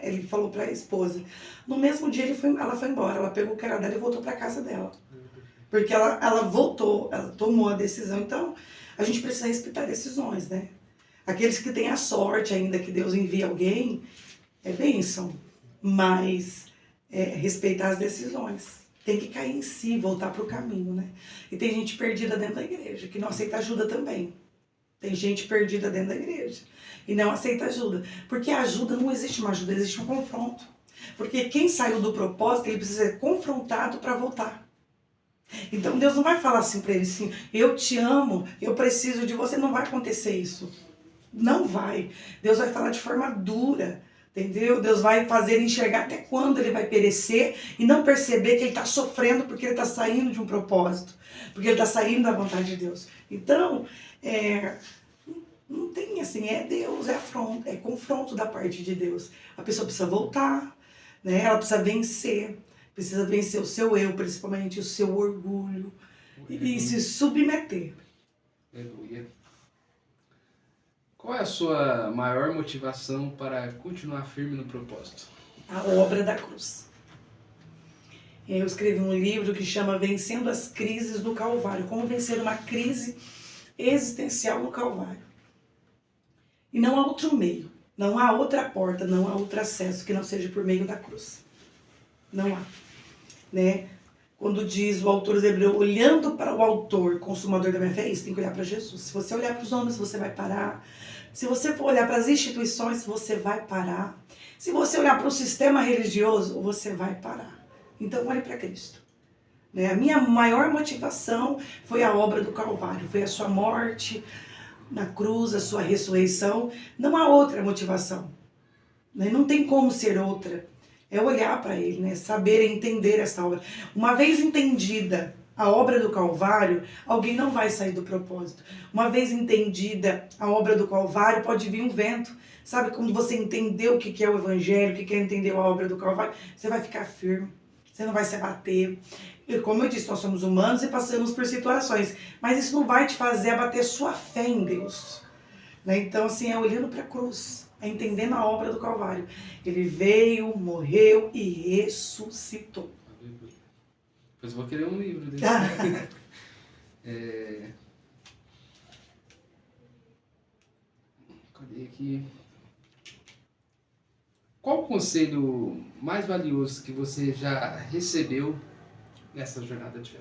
Speaker 2: Ele falou para a esposa. No mesmo dia ela foi embora. Ela pegou o que era dela e voltou para casa dela. Porque ela voltou, ela tomou a decisão. Então, a gente precisa respeitar decisões, né? Aqueles que têm a sorte ainda que Deus envia alguém, é bênção. Mas respeitar as decisões. Tem que cair em si, voltar para o caminho, né? E tem gente perdida dentro da igreja, que não aceita ajuda também. Tem gente perdida dentro da igreja e não aceita ajuda. Porque a ajuda, não existe uma ajuda, existe um confronto. Porque quem saiu do propósito, ele precisa ser confrontado para voltar. Então Deus não vai falar assim para ele, assim, eu te amo, eu preciso de você. Não vai acontecer isso. Não vai. Deus vai falar de forma dura. Entendeu? Deus vai fazer ele enxergar até quando ele vai perecer e não perceber que ele está sofrendo porque ele está saindo de um propósito, porque ele está saindo da vontade de Deus. Então, não tem assim, é Deus, é confronto da parte de Deus. A pessoa precisa voltar, né? Ela precisa vencer o seu eu, principalmente o seu orgulho, e se submeter.
Speaker 1: Aleluia. Qual é a sua maior motivação para continuar firme no propósito?
Speaker 2: A obra da cruz. Eu escrevi um livro que chama Vencendo as Crises do Calvário. Como vencer uma crise existencial no Calvário. E não há outro meio, não há outra porta, não há outro acesso que não seja por meio da cruz. Não há. Né? Quando diz o autor dos Hebreus, olhando para o autor, consumador da minha fé, isso tem que olhar para Jesus. Se você olhar para os homens, você vai parar. Se você for olhar para as instituições, você vai parar. Se você olhar para o sistema religioso, você vai parar. Então, olhe para Cristo. Né? A minha maior motivação foi a obra do Calvário, foi a sua morte na cruz, a sua ressurreição. Não há outra motivação. Né? Não tem como ser outra. É olhar para ele, né? Saber entender essa obra. Uma vez entendida a obra do Calvário, alguém não vai sair do propósito. Uma vez entendida a obra do Calvário, pode vir um vento. Sabe, quando você entendeu o que é o Evangelho, o que é entender a obra do Calvário, você vai ficar firme, você não vai se abater. E como eu disse, nós somos humanos e passamos por situações, mas isso não vai te fazer abater sua fé em Deus. Né? Então, assim, é olhando para a cruz. Entendendo a obra do Calvário. Ele veio, morreu e ressuscitou.
Speaker 1: Pois eu vou querer um livro desse. Cadê aqui? Qual o conselho mais valioso que você já recebeu nessa jornada de fé?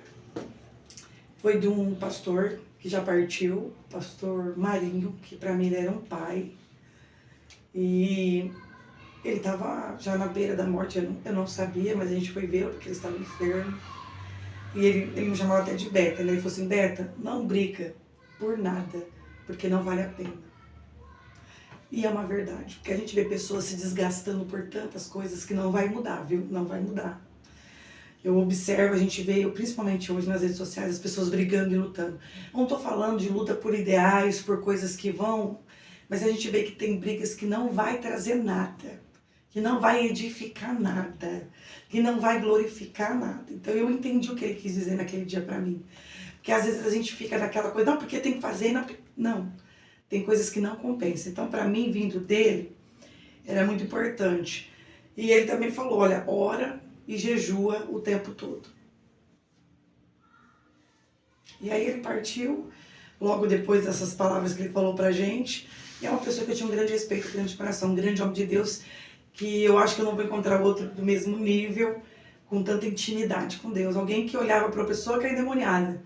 Speaker 2: Foi de um pastor que já partiu, pastor Marinho, que para mim ele era um pai. E ele estava já na beira da morte, eu não sabia, mas a gente foi ver porque ele estava enfermo. E ele me chamava até de Beta, né? Ele falou assim, Beta, não briga por nada, porque não vale a pena. E é uma verdade, porque a gente vê pessoas se desgastando por tantas coisas que não vai mudar, viu? Não vai mudar. Eu observo, a gente vê, principalmente hoje nas redes sociais, as pessoas brigando e lutando. Não estou falando de luta por ideais, por coisas que vão... Mas a gente vê que tem brigas que não vai trazer nada, que não vai edificar nada, que não vai glorificar nada. Então eu entendi o que ele quis dizer naquele dia para mim. Porque às vezes a gente fica naquela coisa, não, porque tem que fazer, não, porque... Não, tem coisas que não compensam. Então para mim, vindo dele, era muito importante. E ele também falou, olha, ora e jejua o tempo todo. E aí ele partiu, logo depois dessas palavras que ele falou pra gente. E é uma pessoa que eu tinha um grande respeito, um grande coração, um grande homem de Deus, que eu acho que eu não vou encontrar outro do mesmo nível, com tanta intimidade com Deus. Alguém que olhava para a pessoa que era endemoniada.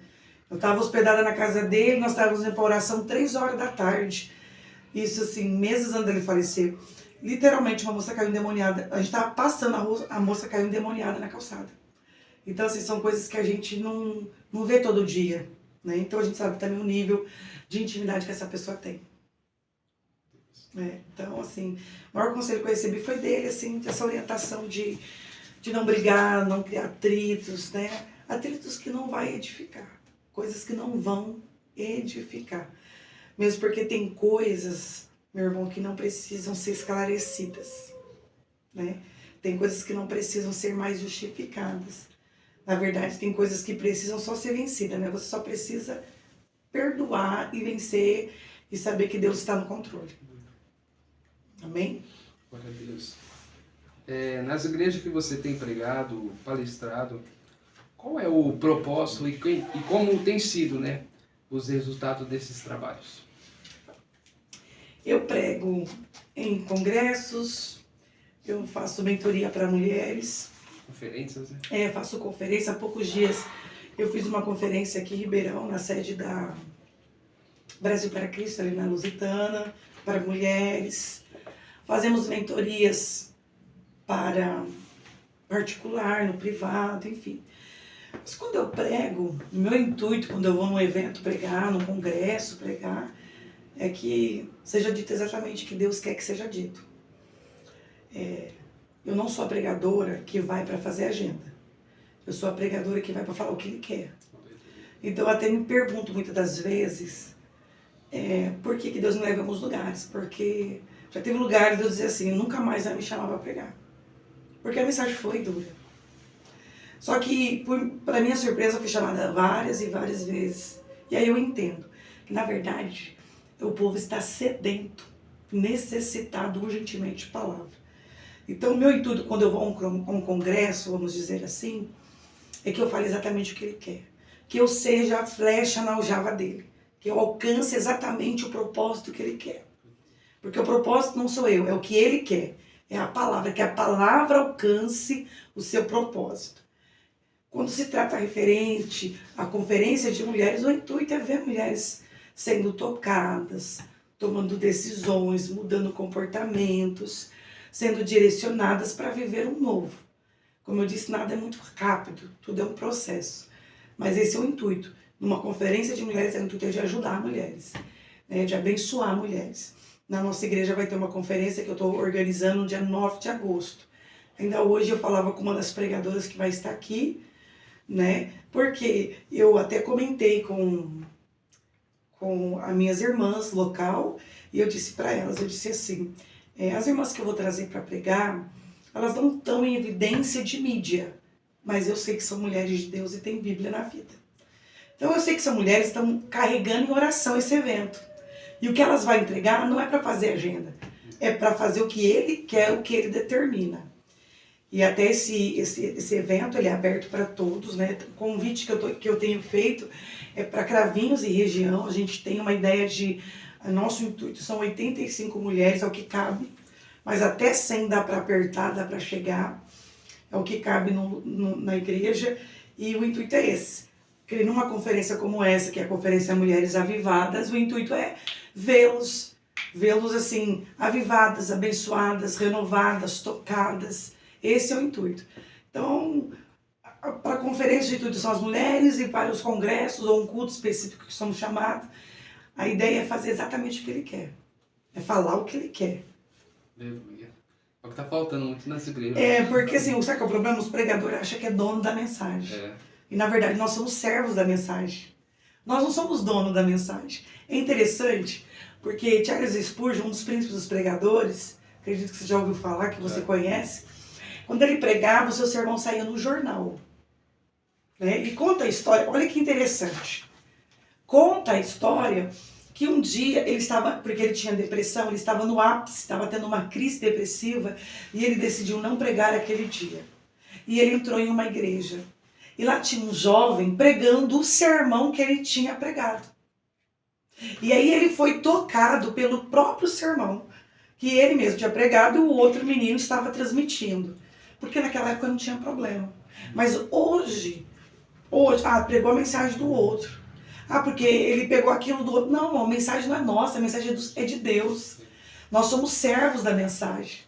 Speaker 2: Eu estava hospedada na casa dele, nós estávamos indo para oração 3 horas da tarde. Isso assim, meses antes dele falecer. Literalmente uma moça caiu endemoniada. A gente estava passando a moça caiu endemoniada na calçada. Então assim, são coisas que a gente não vê todo dia. Né? Então a gente sabe também o nível de intimidade que essa pessoa tem. Então, assim, o maior conselho que eu recebi foi dele, assim, essa orientação de não brigar, não criar atritos, né? Atritos que não vai edificar. coisas que não vão edificar. Mesmo porque tem coisas, meu irmão, que não precisam ser esclarecidas, né? Tem coisas que não precisam ser mais justificadas. Na verdade, tem coisas que precisam só ser vencidas, né? Você só precisa perdoar e vencer e saber que Deus está no controle. Amém?
Speaker 1: Glória a Deus. Nas igrejas que você tem pregado, palestrado, qual é o propósito e como tem sido, né, os resultados desses trabalhos?
Speaker 2: Eu prego em congressos, eu faço mentoria para mulheres.
Speaker 1: Conferências, né?
Speaker 2: Faço conferência. Há poucos dias eu fiz uma conferência aqui em Ribeirão, na sede da Brasil para Cristo, ali na Lusitana, para mulheres. Fazemos mentorias para particular, no privado, enfim. Mas quando eu prego, o meu intuito, quando eu vou num evento pregar, num congresso pregar, é que seja dito exatamente o que Deus quer que seja dito. Eu não sou a pregadora que vai para fazer agenda. Eu sou a pregadora que vai para falar o que Ele quer. Então eu até me pergunto muitas das vezes por que Deus me leva em alguns lugares. Porque já teve lugares de eu dizer assim, nunca mais vai me chamar para pregar. Porque a mensagem foi dura. Só que, para minha surpresa, eu fui chamada várias e várias vezes. E aí eu entendo que, na verdade, o povo está sedento, necessitado urgentemente de palavra. Então, o meu intuito, quando eu vou a um congresso, vamos dizer assim, é que eu fale exatamente o que Ele quer. Que eu seja a flecha na aljava dele. Que eu alcance exatamente o propósito que Ele quer. Porque o propósito não sou eu, é o que Ele quer. É a palavra, que a palavra alcance o seu propósito. Quando se trata referente à conferência de mulheres, o intuito é ver mulheres sendo tocadas, tomando decisões, mudando comportamentos, sendo direcionadas para viver um novo. Como eu disse, nada é muito rápido, tudo é um processo. Mas esse é o intuito. Numa conferência de mulheres, o intuito é de ajudar mulheres, né, de abençoar mulheres. Na nossa igreja vai ter uma conferência que eu estou organizando no dia 9 de agosto. Ainda hoje eu falava com uma das pregadoras que vai estar aqui, né? Porque eu até comentei com as minhas irmãs local e eu disse para elas, eu disse assim, as irmãs que eu vou trazer para pregar, elas não estão em evidência de mídia, mas eu sei que são mulheres de Deus e tem Bíblia na vida. Então eu sei que são mulheres que estão carregando em oração esse evento. E o que elas vão entregar não é para fazer agenda, é para fazer o que Ele quer, o que Ele determina. E até esse evento ele é aberto para todos, né? O convite que eu tenho feito é para Cravinhos e região. A gente tem uma ideia de... Nosso intuito são 85 mulheres, é o que cabe. Mas até 100 dá para apertar, dá para chegar. É o que cabe na igreja. E o intuito é esse. Porque numa conferência como essa, que é a Conferência Mulheres Avivadas, o intuito é vê-los assim, avivadas, abençoadas, renovadas, tocadas. Esse é o intuito. Então, para a conferência, o intuito são as mulheres, e para os congressos ou um culto específico que somos chamados, a ideia é fazer exatamente o que Ele quer. É falar o que Ele quer.
Speaker 1: Aleluia. É o que está faltando muito nas igrejas.
Speaker 2: Porque assim, sabe qual é o problema? Os pregadores acham que é dono da mensagem. E na verdade nós somos servos da mensagem. Nós não somos dono da mensagem. É interessante, porque Charles Spurgeon, um dos príncipes dos pregadores, acredito que você já ouviu falar, que você conhece, quando ele pregava, o seu sermão saía no jornal. Né? E conta a história, olha que interessante. Conta a história que um dia ele estava, porque ele tinha depressão, ele estava no ápice, estava tendo uma crise depressiva, e ele decidiu não pregar aquele dia. E ele entrou em uma igreja. E lá tinha um jovem pregando o sermão que ele tinha pregado. E aí ele foi tocado pelo próprio sermão, que ele mesmo tinha pregado e o outro menino estava transmitindo. Porque naquela época não tinha problema. Mas hoje, pregou a mensagem do outro. Porque ele pegou aquilo do outro. Não, a mensagem não é nossa, a mensagem é de Deus. Nós somos servos da mensagem.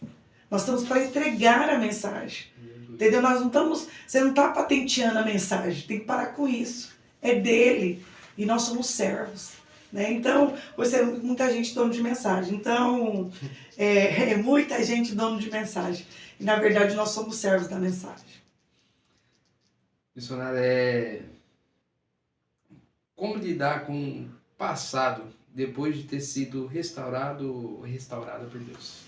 Speaker 2: Nós estamos para entregar a mensagem. Entendeu? Você não está patenteando a mensagem, tem que parar com isso. É dele e nós somos servos. Né? Então, você é muita gente dono de mensagem. Então, muita gente dono de mensagem. E na verdade nós somos servos da mensagem.
Speaker 1: Missionário, como lidar com o passado depois de ter sido restaurada por Deus?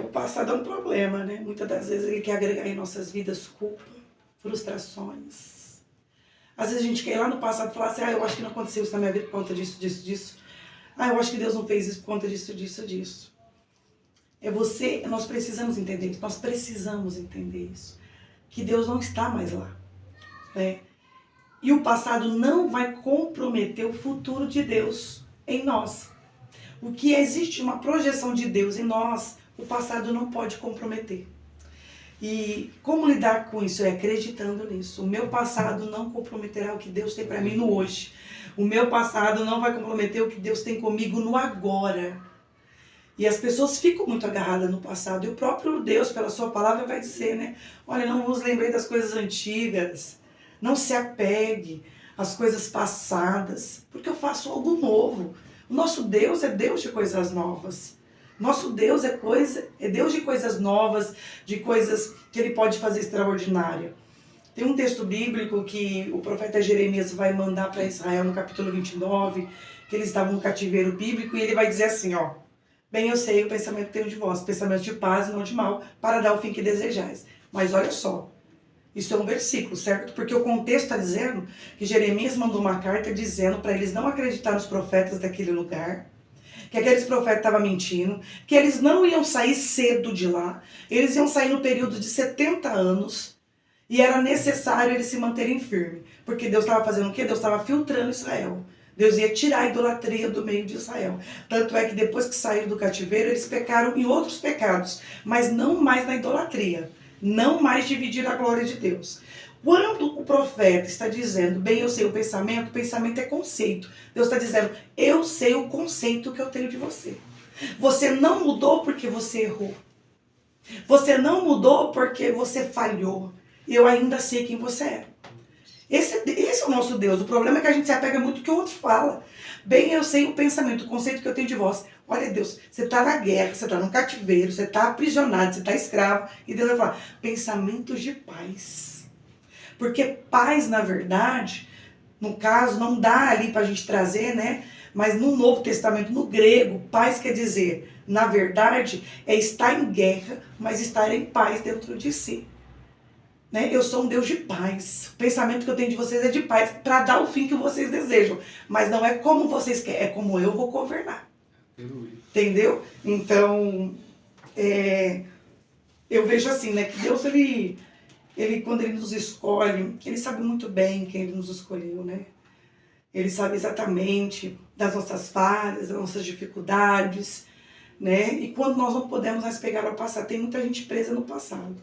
Speaker 2: O passado é um problema, né? Muitas das vezes ele quer agregar em nossas vidas culpa, frustrações. Às vezes a gente quer ir lá no passado e falar assim, eu acho que não aconteceu isso na minha vida por conta disso, disso, disso. Eu acho que Deus não fez isso por conta disso, disso, disso. Nós precisamos entender isso, nós precisamos entender isso. Que Deus não está mais lá, né? E o passado não vai comprometer o futuro de Deus em nós. O que existe uma projeção de Deus em nós, o passado não pode comprometer. E como lidar com isso? É acreditando nisso. O meu passado não comprometerá o que Deus tem para mim no hoje. O meu passado não vai comprometer o que Deus tem comigo no agora. E as pessoas ficam muito agarradas no passado. E o próprio Deus, pela sua palavra, vai dizer, né? Olha, não vos lembrei das coisas antigas. Não se apegue às coisas passadas, porque eu faço algo novo. O nosso Deus é Deus de coisas novas. Nosso Deus é Deus de coisas novas, de coisas que Ele pode fazer extraordinária. Tem um texto bíblico que o profeta Jeremias vai mandar para Israel no capítulo 29, que eles estavam no cativeiro bíblico, e ele vai dizer assim, bem eu sei o pensamento que tenho de vós, pensamento de paz e não de mal, para dar o fim que desejais. Mas olha só, isso é um versículo, certo? Porque o contexto está dizendo que Jeremias mandou uma carta dizendo para eles não acreditar nos profetas daquele lugar, que aqueles profetas estavam mentindo, que eles não iam sair cedo de lá, eles iam sair no período de 70 anos, e era necessário eles se manterem firmes, porque Deus estava fazendo o quê? Deus estava filtrando Israel. Deus ia tirar a idolatria do meio de Israel. Tanto é que depois que saíram do cativeiro, eles pecaram em outros pecados, mas não mais na idolatria. Não mais dividir a glória de Deus. Quando o profeta está dizendo, bem eu sei o pensamento é conceito. Deus está dizendo, eu sei o conceito que eu tenho de você. Você não mudou porque você errou. Você não mudou porque você falhou. Eu ainda sei quem você é. Esse é o nosso Deus. O problema é que a gente se apega muito ao que o outro fala. Bem eu sei o pensamento, o conceito que eu tenho de vós. Olha Deus, você está na guerra, você está no cativeiro, você está aprisionado, você está escravo. E Deus vai falar, pensamentos de paz. Porque paz, na verdade, no caso, não dá ali para a gente trazer, né? Mas no Novo Testamento, no grego, paz quer dizer, na verdade, é estar em guerra, mas estar em paz dentro de si. Né? Eu sou um Deus de paz. O pensamento que eu tenho de vocês é de paz, para dar o fim que vocês desejam. Mas não é como vocês querem, é como eu vou governar. Entendeu? Então, eu vejo assim, né? Que Deus, ele, quando ele nos escolhe, ele sabe muito bem quem ele nos escolheu, né? Ele sabe exatamente das nossas falhas, das nossas dificuldades, né? E quando nós não podemos mais pegar ao passado, tem muita gente presa no passado.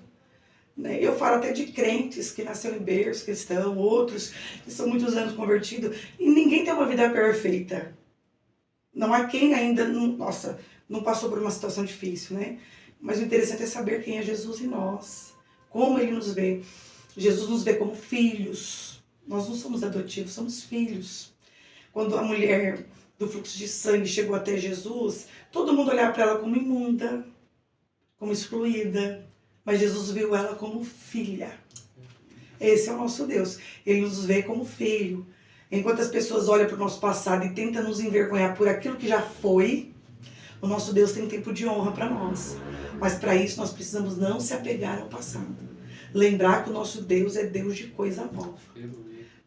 Speaker 2: Né? Eu falo até de crentes que nasceram em berço cristão, outros que são muitos anos convertidos, e ninguém tem uma vida perfeita. Não há quem ainda, não passou por uma situação difícil, né? Mas o interessante é saber quem é Jesus em nós, como ele nos vê. Jesus nos vê como filhos. Nós não somos adotivos, somos filhos. Quando a mulher do fluxo de sangue chegou até Jesus, todo mundo olhava para ela como imunda, como excluída. Mas Jesus viu ela como filha. Esse é o nosso Deus. Ele nos vê como filho. Enquanto as pessoas olham para o nosso passado e tentam nos envergonhar por aquilo que já foi, o nosso Deus tem tempo de honra para nós. Mas para isso nós precisamos não se apegar ao passado. Lembrar que o nosso Deus é Deus de coisa nova.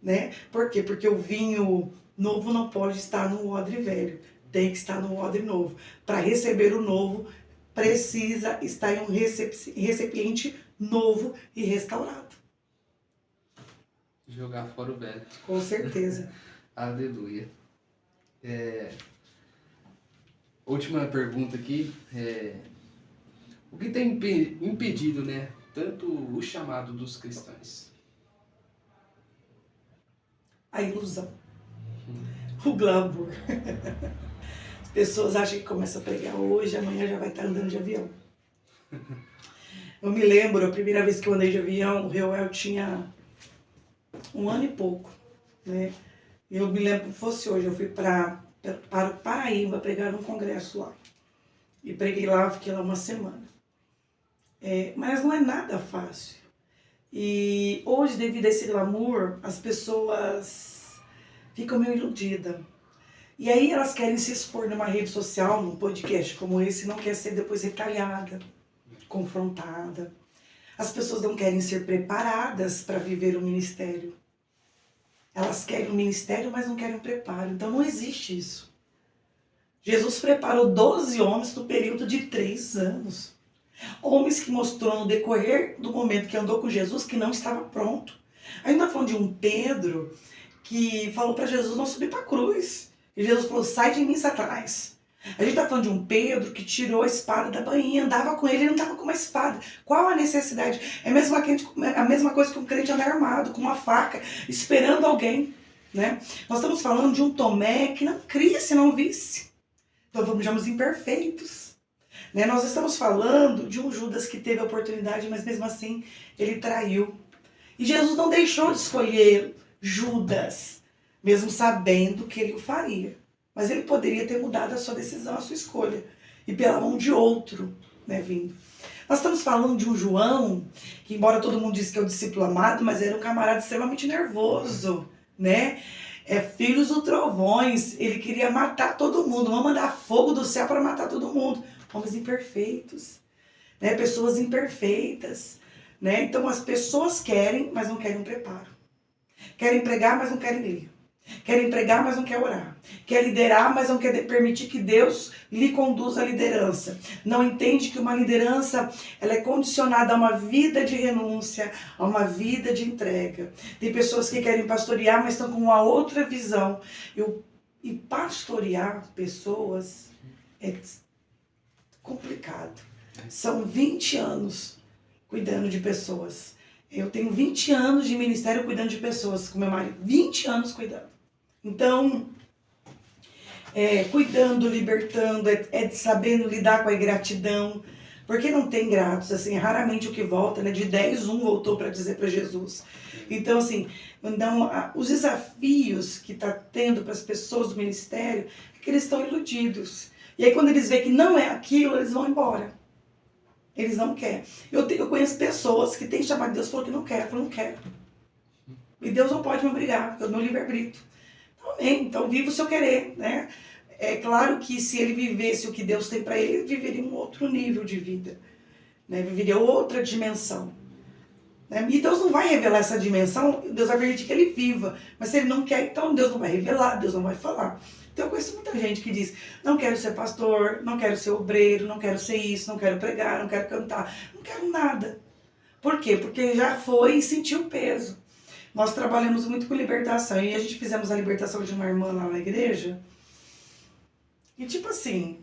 Speaker 2: Né? Por quê? Porque o vinho novo não pode estar no odre velho. Tem que estar no odre novo. Para receber o novo, precisa estar em um recipiente novo e restaurado.
Speaker 1: Jogar fora o velho.
Speaker 2: Com certeza.
Speaker 1: Aleluia. Última pergunta aqui. O que tem impedido, né, tanto o chamado dos cristãos?
Speaker 2: A ilusão. O glamour. As pessoas acham que começa a pregar hoje, amanhã já vai estar andando de avião. Eu me lembro, a primeira vez que eu andei de avião, o Reuel tinha 1 ano e pouco, né? Eu me lembro que fosse hoje, eu fui para o Paraíba pregar num congresso lá. E preguei lá, fiquei lá 1 semana. Mas não é nada fácil. E hoje, devido a esse glamour, as pessoas ficam meio iludidas. E aí elas querem se expor numa rede social, num podcast como esse, e não quer ser depois retalhada, confrontada. As pessoas não querem ser preparadas para viver o ministério. Elas querem o ministério, mas não querem o preparo. Então não existe isso. Jesus preparou 12 homens no período de 3 anos. Homens que mostrou no decorrer do momento que andou com Jesus que não estava pronto. A gente está falando de um Pedro que falou para Jesus não subir para a cruz. E Jesus falou, sai de mim, Satanás. A gente está falando de um Pedro que tirou a espada da bainha, andava com ele e não estava com uma espada. Qual a necessidade? É a mesma coisa que um crente andar armado, com uma faca, esperando alguém. Né? Nós estamos falando de um Tomé que não cria se não visse. Então vamos imperfeitos. Né? Nós estamos falando de um Judas que teve a oportunidade, mas mesmo assim ele traiu. E Jesus não deixou de escolher Judas, mesmo sabendo que ele o faria. Mas ele poderia ter mudado a sua decisão, a sua escolha. E pela mão de outro, né, vindo. Nós estamos falando de um João, que embora todo mundo disse que é o discípulo amado, mas era um camarada extremamente nervoso, né? Filhos do trovões, ele queria matar todo mundo, vamos mandar fogo do céu para matar todo mundo. Homens imperfeitos, né? Pessoas imperfeitas, né? Então as pessoas querem, mas não querem um preparo. Querem pregar, mas não querem ler. Querem pregar, mas não quer orar. Quer liderar, mas não quer permitir que Deus lhe conduza a liderança. Não entende que uma liderança ela é condicionada a uma vida de renúncia, a uma vida de entrega. Tem pessoas que querem pastorear, mas estão com uma outra visão. E pastorear pessoas é complicado. São 20 anos cuidando de pessoas. Eu tenho 20 anos de ministério cuidando de pessoas com meu marido. 20 anos cuidando. Então, cuidando, libertando, sabendo lidar com a ingratidão. Porque não tem gratos, assim, raramente o que volta, né? De 10, um voltou para dizer para Jesus. Então, assim, os desafios que está tendo para as pessoas do ministério é que eles estão iludidos. E aí, quando eles veem que não é aquilo, eles vão embora. Eles não querem. Eu conheço pessoas que têm chamado Deus e falou que não quer. Eu falo, não quero. E Deus não pode me obrigar, porque é o meu livre-arbítrio. Então viva o seu querer, né? É claro que se ele vivesse o que Deus tem para ele, ele viveria um outro nível de vida, né? Viveria outra dimensão. Né? E Deus não vai revelar essa dimensão, Deus vai permitir que ele viva. Mas se ele não quer, então Deus não vai revelar, Deus não vai falar. Então eu conheço muita gente que diz, não quero ser pastor, não quero ser obreiro, não quero ser isso, não quero pregar, não quero cantar, não quero nada. Por quê? Porque já foi e sentiu o peso. Nós trabalhamos muito com libertação e a gente fizemos a libertação de uma irmã lá na igreja. E tipo assim,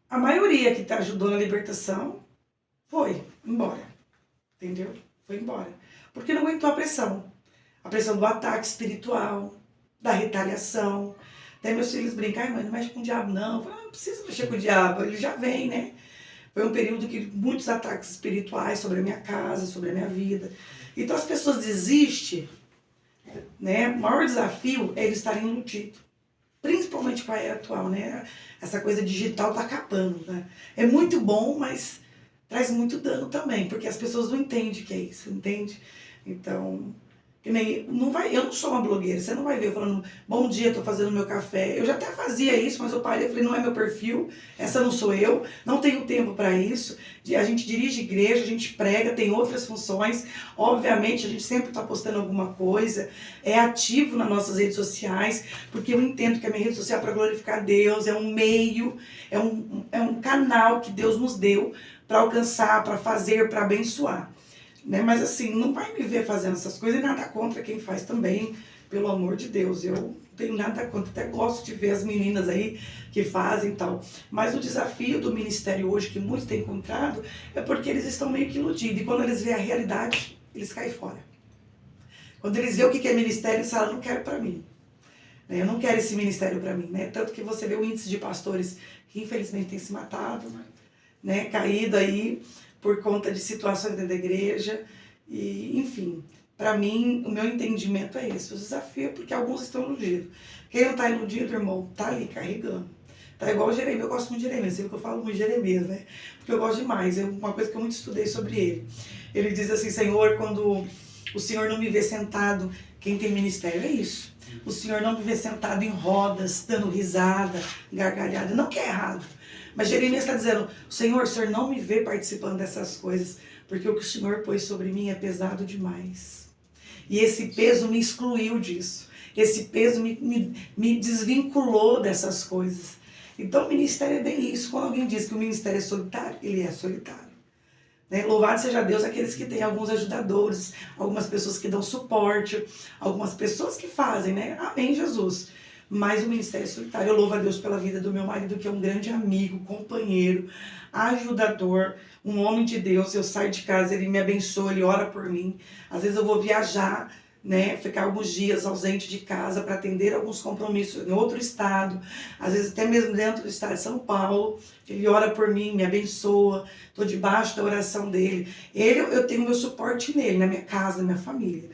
Speaker 2: a maioria que ajudou na libertação foi embora, entendeu? Foi embora. Porque não aguentou a pressão. A pressão do ataque espiritual, da retaliação. Até meus filhos brincam, ai mãe, não mexe com o diabo não. Eu falei, não precisa mexer com o diabo, ele já vem, né? Foi um período que muitos ataques espirituais sobre a minha casa, sobre a minha vida. Então as pessoas desistem, né? O maior desafio é eles estarem iludidos. Principalmente com a era atual, né? Essa coisa digital tá acabando, né? É muito bom, mas traz muito dano também, porque as pessoas não entendem o que é isso, entende? Então, que nem, eu não sou uma blogueira, você não vai ver eu falando, bom dia, tô fazendo meu café. Eu já até fazia isso, mas eu parei, falei, não é meu perfil, essa não sou eu, não tenho tempo para isso. A gente dirige igreja, a gente prega, tem outras funções. Obviamente, a gente sempre está postando alguma coisa, é ativo nas nossas redes sociais, porque eu entendo que a minha rede social é para glorificar Deus, é um meio, é um canal que Deus nos deu para alcançar, para fazer, para abençoar. Né? Mas assim, não vai me ver fazendo essas coisas e nada contra quem faz também, pelo amor de Deus. Eu não tenho nada contra, até gosto de ver as meninas aí que fazem e tal. Mas o desafio do ministério hoje, que muitos têm encontrado, é porque eles estão meio que iludidos. E quando eles veem a realidade, eles caem fora. Quando eles veem o que é ministério, eles falam, não quero para mim. Eu não quero esse ministério para mim. Né? Tanto que você vê o índice de pastores que infelizmente tem se matado, né? Caído aí por conta de situações dentro da igreja, e enfim, para mim, o meu entendimento é esse, o desafio é porque alguns estão iludidos. Quem não está iludido, irmão, tá ali carregando. Tá igual o Jeremias, eu gosto muito de Jeremias, sempre que eu falo muito de Jeremias, né? Porque eu gosto demais, é uma coisa que eu muito estudei sobre ele. Ele diz assim, Senhor, quando O Senhor não me vê sentado, quem tem ministério é isso. O Senhor não me vê sentado em rodas, dando risada, gargalhada. Não que é errado. Mas Jeremias está dizendo, o Senhor não me vê participando dessas coisas, porque o que o Senhor pôs sobre mim é pesado demais. E esse peso me excluiu disso. Esse peso me desvinculou dessas coisas. Então o ministério é bem isso. Quando alguém diz que o ministério é solitário, ele é solitário. Né? Louvado seja Deus aqueles que têm alguns ajudadores, algumas pessoas que dão suporte, algumas pessoas que fazem, né? Amém, Jesus. Mas o ministério é solitário. Eu louvo a Deus pela vida do meu marido, que é um grande amigo, companheiro, ajudador, um homem de Deus. Eu saio de casa, ele me abençoa, ele ora por mim. Às vezes eu vou viajar, né, ficar alguns dias ausente de casa para atender alguns compromissos em outro estado, às vezes até mesmo dentro do estado de São Paulo. Ele ora por mim, me abençoa, estou debaixo da oração dele. Eu tenho meu suporte nele, na minha casa, na minha família.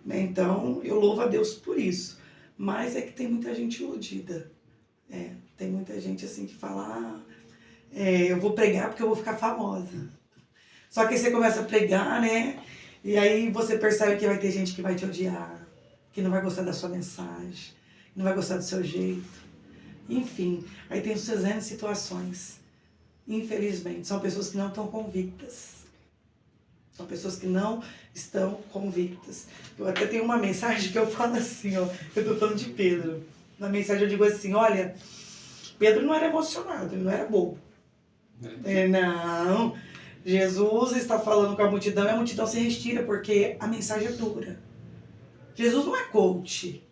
Speaker 2: Né? Então, eu louvo a Deus por isso. Mas é que tem muita gente iludida. Tem muita gente assim que fala, eu vou pregar porque eu vou ficar famosa. Só que aí você começa a pregar, né? E aí você percebe que vai ter gente que vai te odiar, que não vai gostar da sua mensagem, não vai gostar do seu jeito. Enfim, aí tem suas N situações. Infelizmente, são pessoas que não estão convictas. São pessoas que não estão convictas. Eu até tenho uma mensagem que eu falo assim, ó, eu estou falando de Pedro. Na mensagem eu digo assim, olha, Pedro não era emocionado, ele não era bobo. Não, Jesus está falando com a multidão e a multidão se retira porque a mensagem é dura. Jesus não é coach,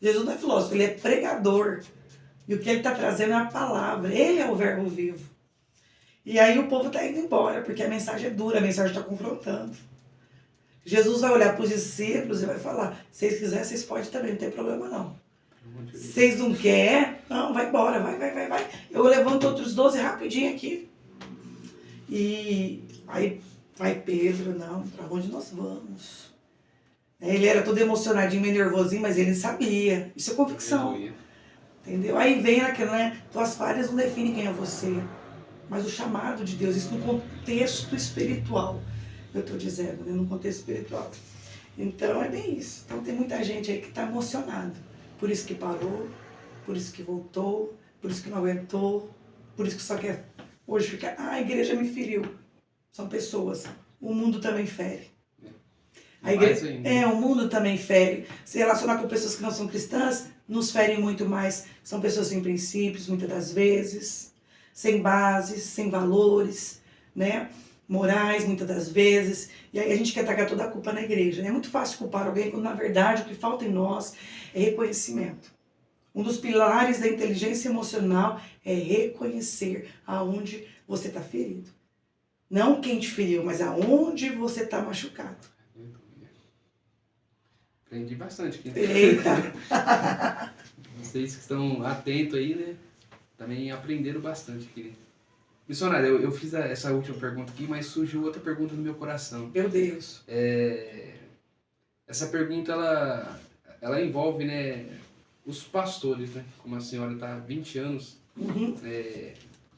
Speaker 2: Jesus não é filósofo, ele é pregador. E o que ele está trazendo é a palavra, ele é o verbo vivo. E aí o povo está indo embora, porque a mensagem é dura, a mensagem está confrontando. Jesus vai olhar para os discípulos e vai falar, se vocês quiserem, vocês podem também, não tem problema não. Se vocês não querem, não, vai embora, vai. Eu levanto outros 12 rapidinho aqui. E aí vai Pedro, não, para onde nós vamos? Ele era todo emocionadinho, meio nervosinho, mas ele sabia. Isso é convicção. Entendeu? Aí vem aquilo, né? Tuas falhas não definem quem é você. Mas o chamado de Deus, isso no contexto espiritual. Eu estou dizendo, né? No contexto espiritual. Então é bem isso. Então tem muita gente aí que está emocionada. Por isso que parou, por isso que voltou, por isso que não aguentou, por isso que só quer hoje ficar, a igreja me feriu. São pessoas. O mundo também fere. A igreja, o mundo também fere. Se relacionar com pessoas que não são cristãs, nos ferem muito mais. São pessoas sem princípios, muitas das vezes, sem bases, sem valores, né? Morais, muitas das vezes. E aí a gente quer tacar toda a culpa na igreja. É muito fácil culpar alguém quando, na verdade, o que falta em nós é reconhecimento. Um dos pilares da inteligência emocional é reconhecer aonde você está ferido. Não quem te feriu, mas aonde você está machucado.
Speaker 1: Aprendi bastante aqui.
Speaker 2: Eita!
Speaker 1: Vocês que estão atentos aí, né? Também aprenderam bastante aqui. Missionário, eu fiz essa última pergunta aqui, mas surgiu outra pergunta no meu coração.
Speaker 2: Meu Deus!
Speaker 1: Essa pergunta, ela envolve, né, os pastores, né? Como a senhora está há 20 anos,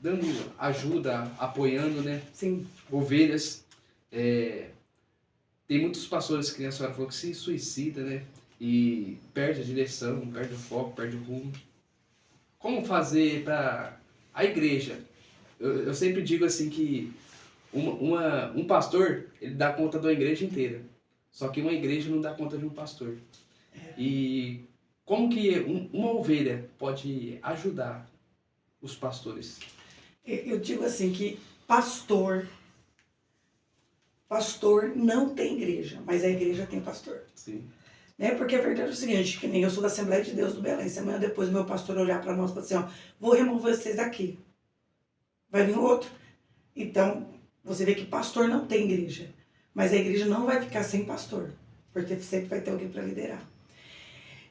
Speaker 1: dando ajuda, apoiando, né?
Speaker 2: Sim.
Speaker 1: Ovelhas. Tem muitos pastores que a senhora falou que se suicida, né? E perde a direção, perde o foco, perde o rumo. Como fazer para a igreja? Eu sempre digo assim que um pastor, ele dá conta da igreja inteira. Só que uma igreja não dá conta de um pastor. E como que uma ovelha pode ajudar os pastores?
Speaker 2: Eu digo assim que pastor não tem igreja, mas a igreja tem pastor.
Speaker 1: Sim.
Speaker 2: Né? Porque a verdade é o seguinte, que nem eu sou da Assembleia de Deus do Belém, semana depois meu pastor olhar para nós e falar assim, ó, vou remover vocês daqui. Vai vir outro. Então, você vê que pastor não tem igreja, mas a igreja não vai ficar sem pastor, porque sempre vai ter alguém para liderar.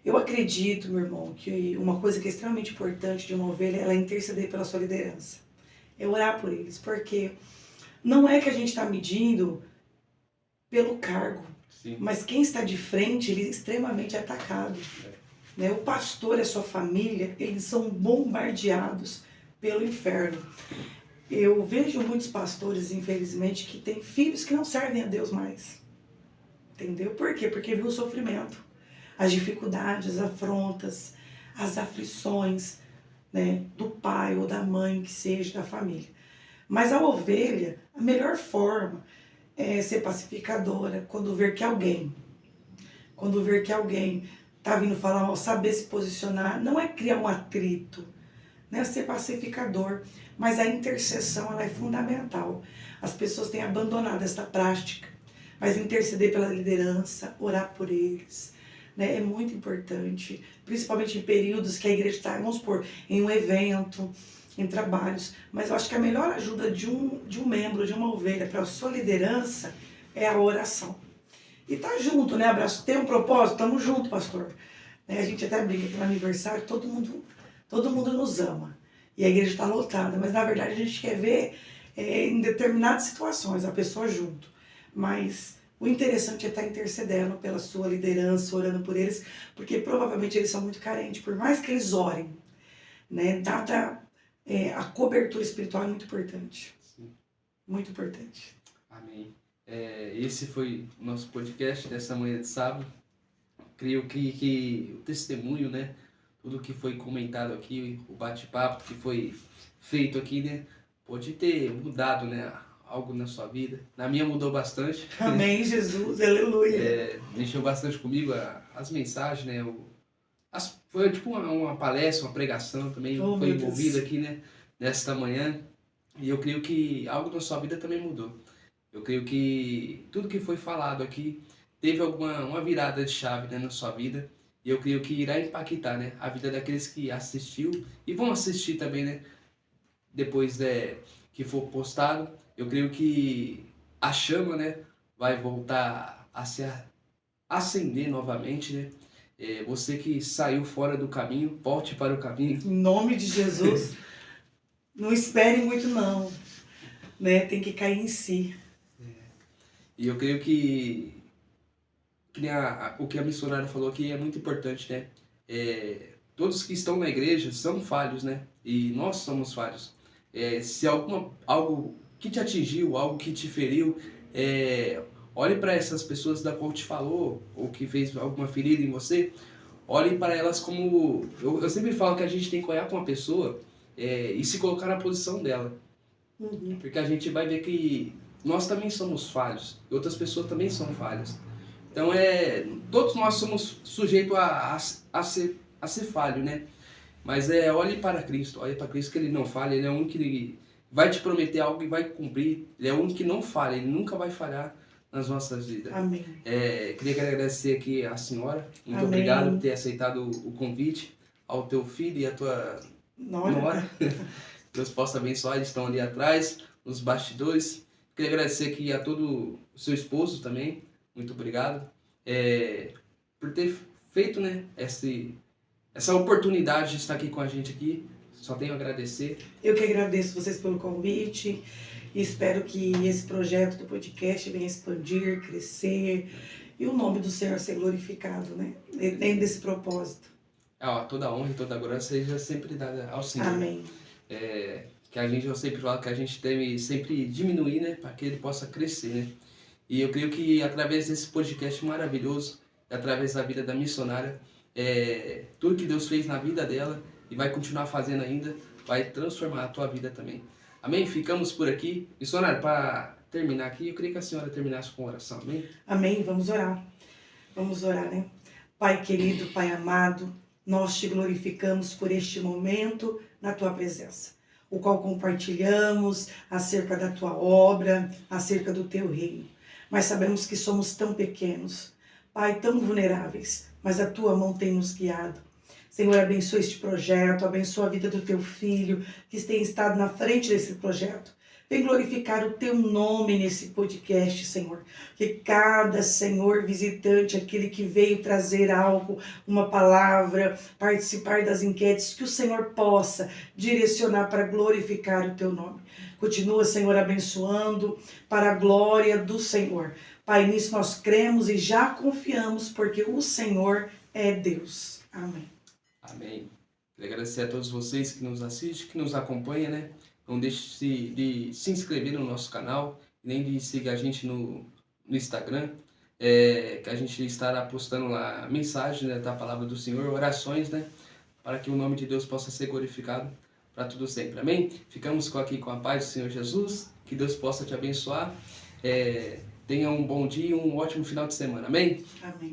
Speaker 2: Eu acredito, meu irmão, que uma coisa que é extremamente importante de uma ovelha é ela interceder pela sua liderança. É orar por eles, porque não é que a gente está medindo pelo cargo,
Speaker 1: Sim.
Speaker 2: Mas quem está de frente, ele é extremamente atacado. Né? O pastor e a sua família, eles são bombardeados pelo inferno. Eu vejo muitos pastores, infelizmente, que têm filhos que não servem a Deus mais. entendeu? Por quê? Porque viu o sofrimento, as dificuldades, as afrontas, as aflições, né, do pai ou da mãe, que seja, da família. Mas a ovelha, a melhor forma é ser pacificadora quando ver que alguém tá vindo falar mal, saber se posicionar, não é criar um atrito, né, ser pacificador, mas a intercessão ela é fundamental. As pessoas têm abandonado essa prática, mas interceder pela liderança, orar por eles, né, é muito importante, principalmente em períodos que a igreja está, vamos supor, em um evento, em trabalhos, mas eu acho que a melhor ajuda de um membro, de uma ovelha para a sua liderança é a oração. E tá junto, né, abraço, tem um propósito, estamos juntos, pastor. Né, a gente até brinca que no aniversário todo mundo nos ama. E a igreja está lotada, mas na verdade a gente quer ver em determinadas situações a pessoa junto. Mas o interessante é estar intercedendo pela sua liderança, orando por eles, porque provavelmente eles são muito carentes, por mais que eles orem, né, dada a cobertura espiritual é muito importante.
Speaker 1: Sim.
Speaker 2: Muito importante.
Speaker 1: Amém. Esse foi o nosso podcast dessa manhã de sábado. Creio que o testemunho, né, tudo que foi comentado aqui, o bate-papo que foi feito aqui, né, pode ter mudado, né, algo na sua vida. Na minha mudou bastante.
Speaker 2: Amém, Jesus, aleluia.
Speaker 1: Mexeu bastante comigo as mensagens, né, foi tipo uma palestra, uma pregação também, foi envolvida aqui, né, nesta manhã. E eu creio que algo na sua vida também mudou. Eu creio que tudo que foi falado aqui teve uma virada de chave, né, na sua vida. E eu creio que irá impactar, né, a vida daqueles que assistiu e vão assistir também, né, depois que for postado. Eu creio que a chama, né, vai voltar a se acender novamente, né. Você que saiu fora do caminho, volte para o caminho.
Speaker 2: Em nome de Jesus, não espere muito não, né? Tem que cair em si.
Speaker 1: E eu creio que o que a missionária falou aqui é muito importante, né? Todos que estão na igreja são falhos, né? E nós somos falhos. Se algo que te atingiu, algo que te feriu, olhe para essas pessoas da qual te falou, ou que fez alguma ferida em você, olhe para elas como... Eu sempre falo que a gente tem que olhar para uma pessoa e se colocar na posição dela.
Speaker 2: Uhum.
Speaker 1: Porque a gente vai ver que nós também somos falhos, e outras pessoas também são falhas. Então, todos nós somos sujeitos a ser falho, né? Mas olhe para Cristo que Ele não falha, Ele é o único que vai te prometer algo e vai cumprir. Ele é o único que não falha, Ele nunca vai falhar nas nossas vidas.
Speaker 2: Amém.
Speaker 1: Queria agradecer aqui a senhora, muito
Speaker 2: Amém.
Speaker 1: obrigado por ter aceitado o convite, ao teu filho e à tua nora. Deus possa abençoar, eles estão ali atrás, nos bastidores. Queria agradecer aqui a todo o seu esposo também, muito obrigado, por ter feito, né, essa oportunidade de estar aqui com a gente aqui. Só tenho a agradecer.
Speaker 2: Eu que agradeço vocês pelo convite e espero que esse projeto do podcast venha expandir, crescer e o nome do Senhor ser glorificado, né? Dentro desse propósito.
Speaker 1: Toda a honra e toda a glória seja sempre dada ao Senhor.
Speaker 2: Amém.
Speaker 1: Eu sempre falo que a gente deve sempre diminuir, né, para que ele possa crescer, né? E eu creio que através desse podcast maravilhoso, através da vida da missionária, tudo que Deus fez na vida dela e vai continuar fazendo ainda, vai transformar a tua vida também. Amém? Ficamos por aqui. Missionária, para terminar aqui, eu queria que a senhora terminasse com oração. Amém?
Speaker 2: Amém. Vamos orar. Vamos orar, né? Pai querido, Pai amado, nós te glorificamos por este momento na tua presença, o qual compartilhamos acerca da tua obra, acerca do teu reino. Mas sabemos que somos tão pequenos, Pai, tão vulneráveis, mas a tua mão tem nos guiado. Senhor, abençoa este projeto, abençoa a vida do teu filho, que tem estado na frente desse projeto. Vem glorificar o teu nome nesse podcast, Senhor. Que cada, Senhor, visitante, aquele que veio trazer algo, uma palavra, participar das enquetes, que o Senhor possa direcionar para glorificar o teu nome. Continua, Senhor, abençoando para a glória do Senhor. Pai, nisso nós cremos e já confiamos, porque o Senhor é Deus. Amém.
Speaker 1: Amém. Quero agradecer a todos vocês que nos assistem, que nos acompanham, né? Não deixe de se inscrever no nosso canal, nem de seguir a gente no Instagram. que a gente estará postando lá mensagem, né, da palavra do Senhor, orações, né, para que o nome de Deus possa ser glorificado para tudo sempre. Amém? Ficamos aqui com a paz do Senhor Jesus, que Deus possa te abençoar. Tenha um bom dia, um ótimo final de semana. Amém?
Speaker 2: Amém.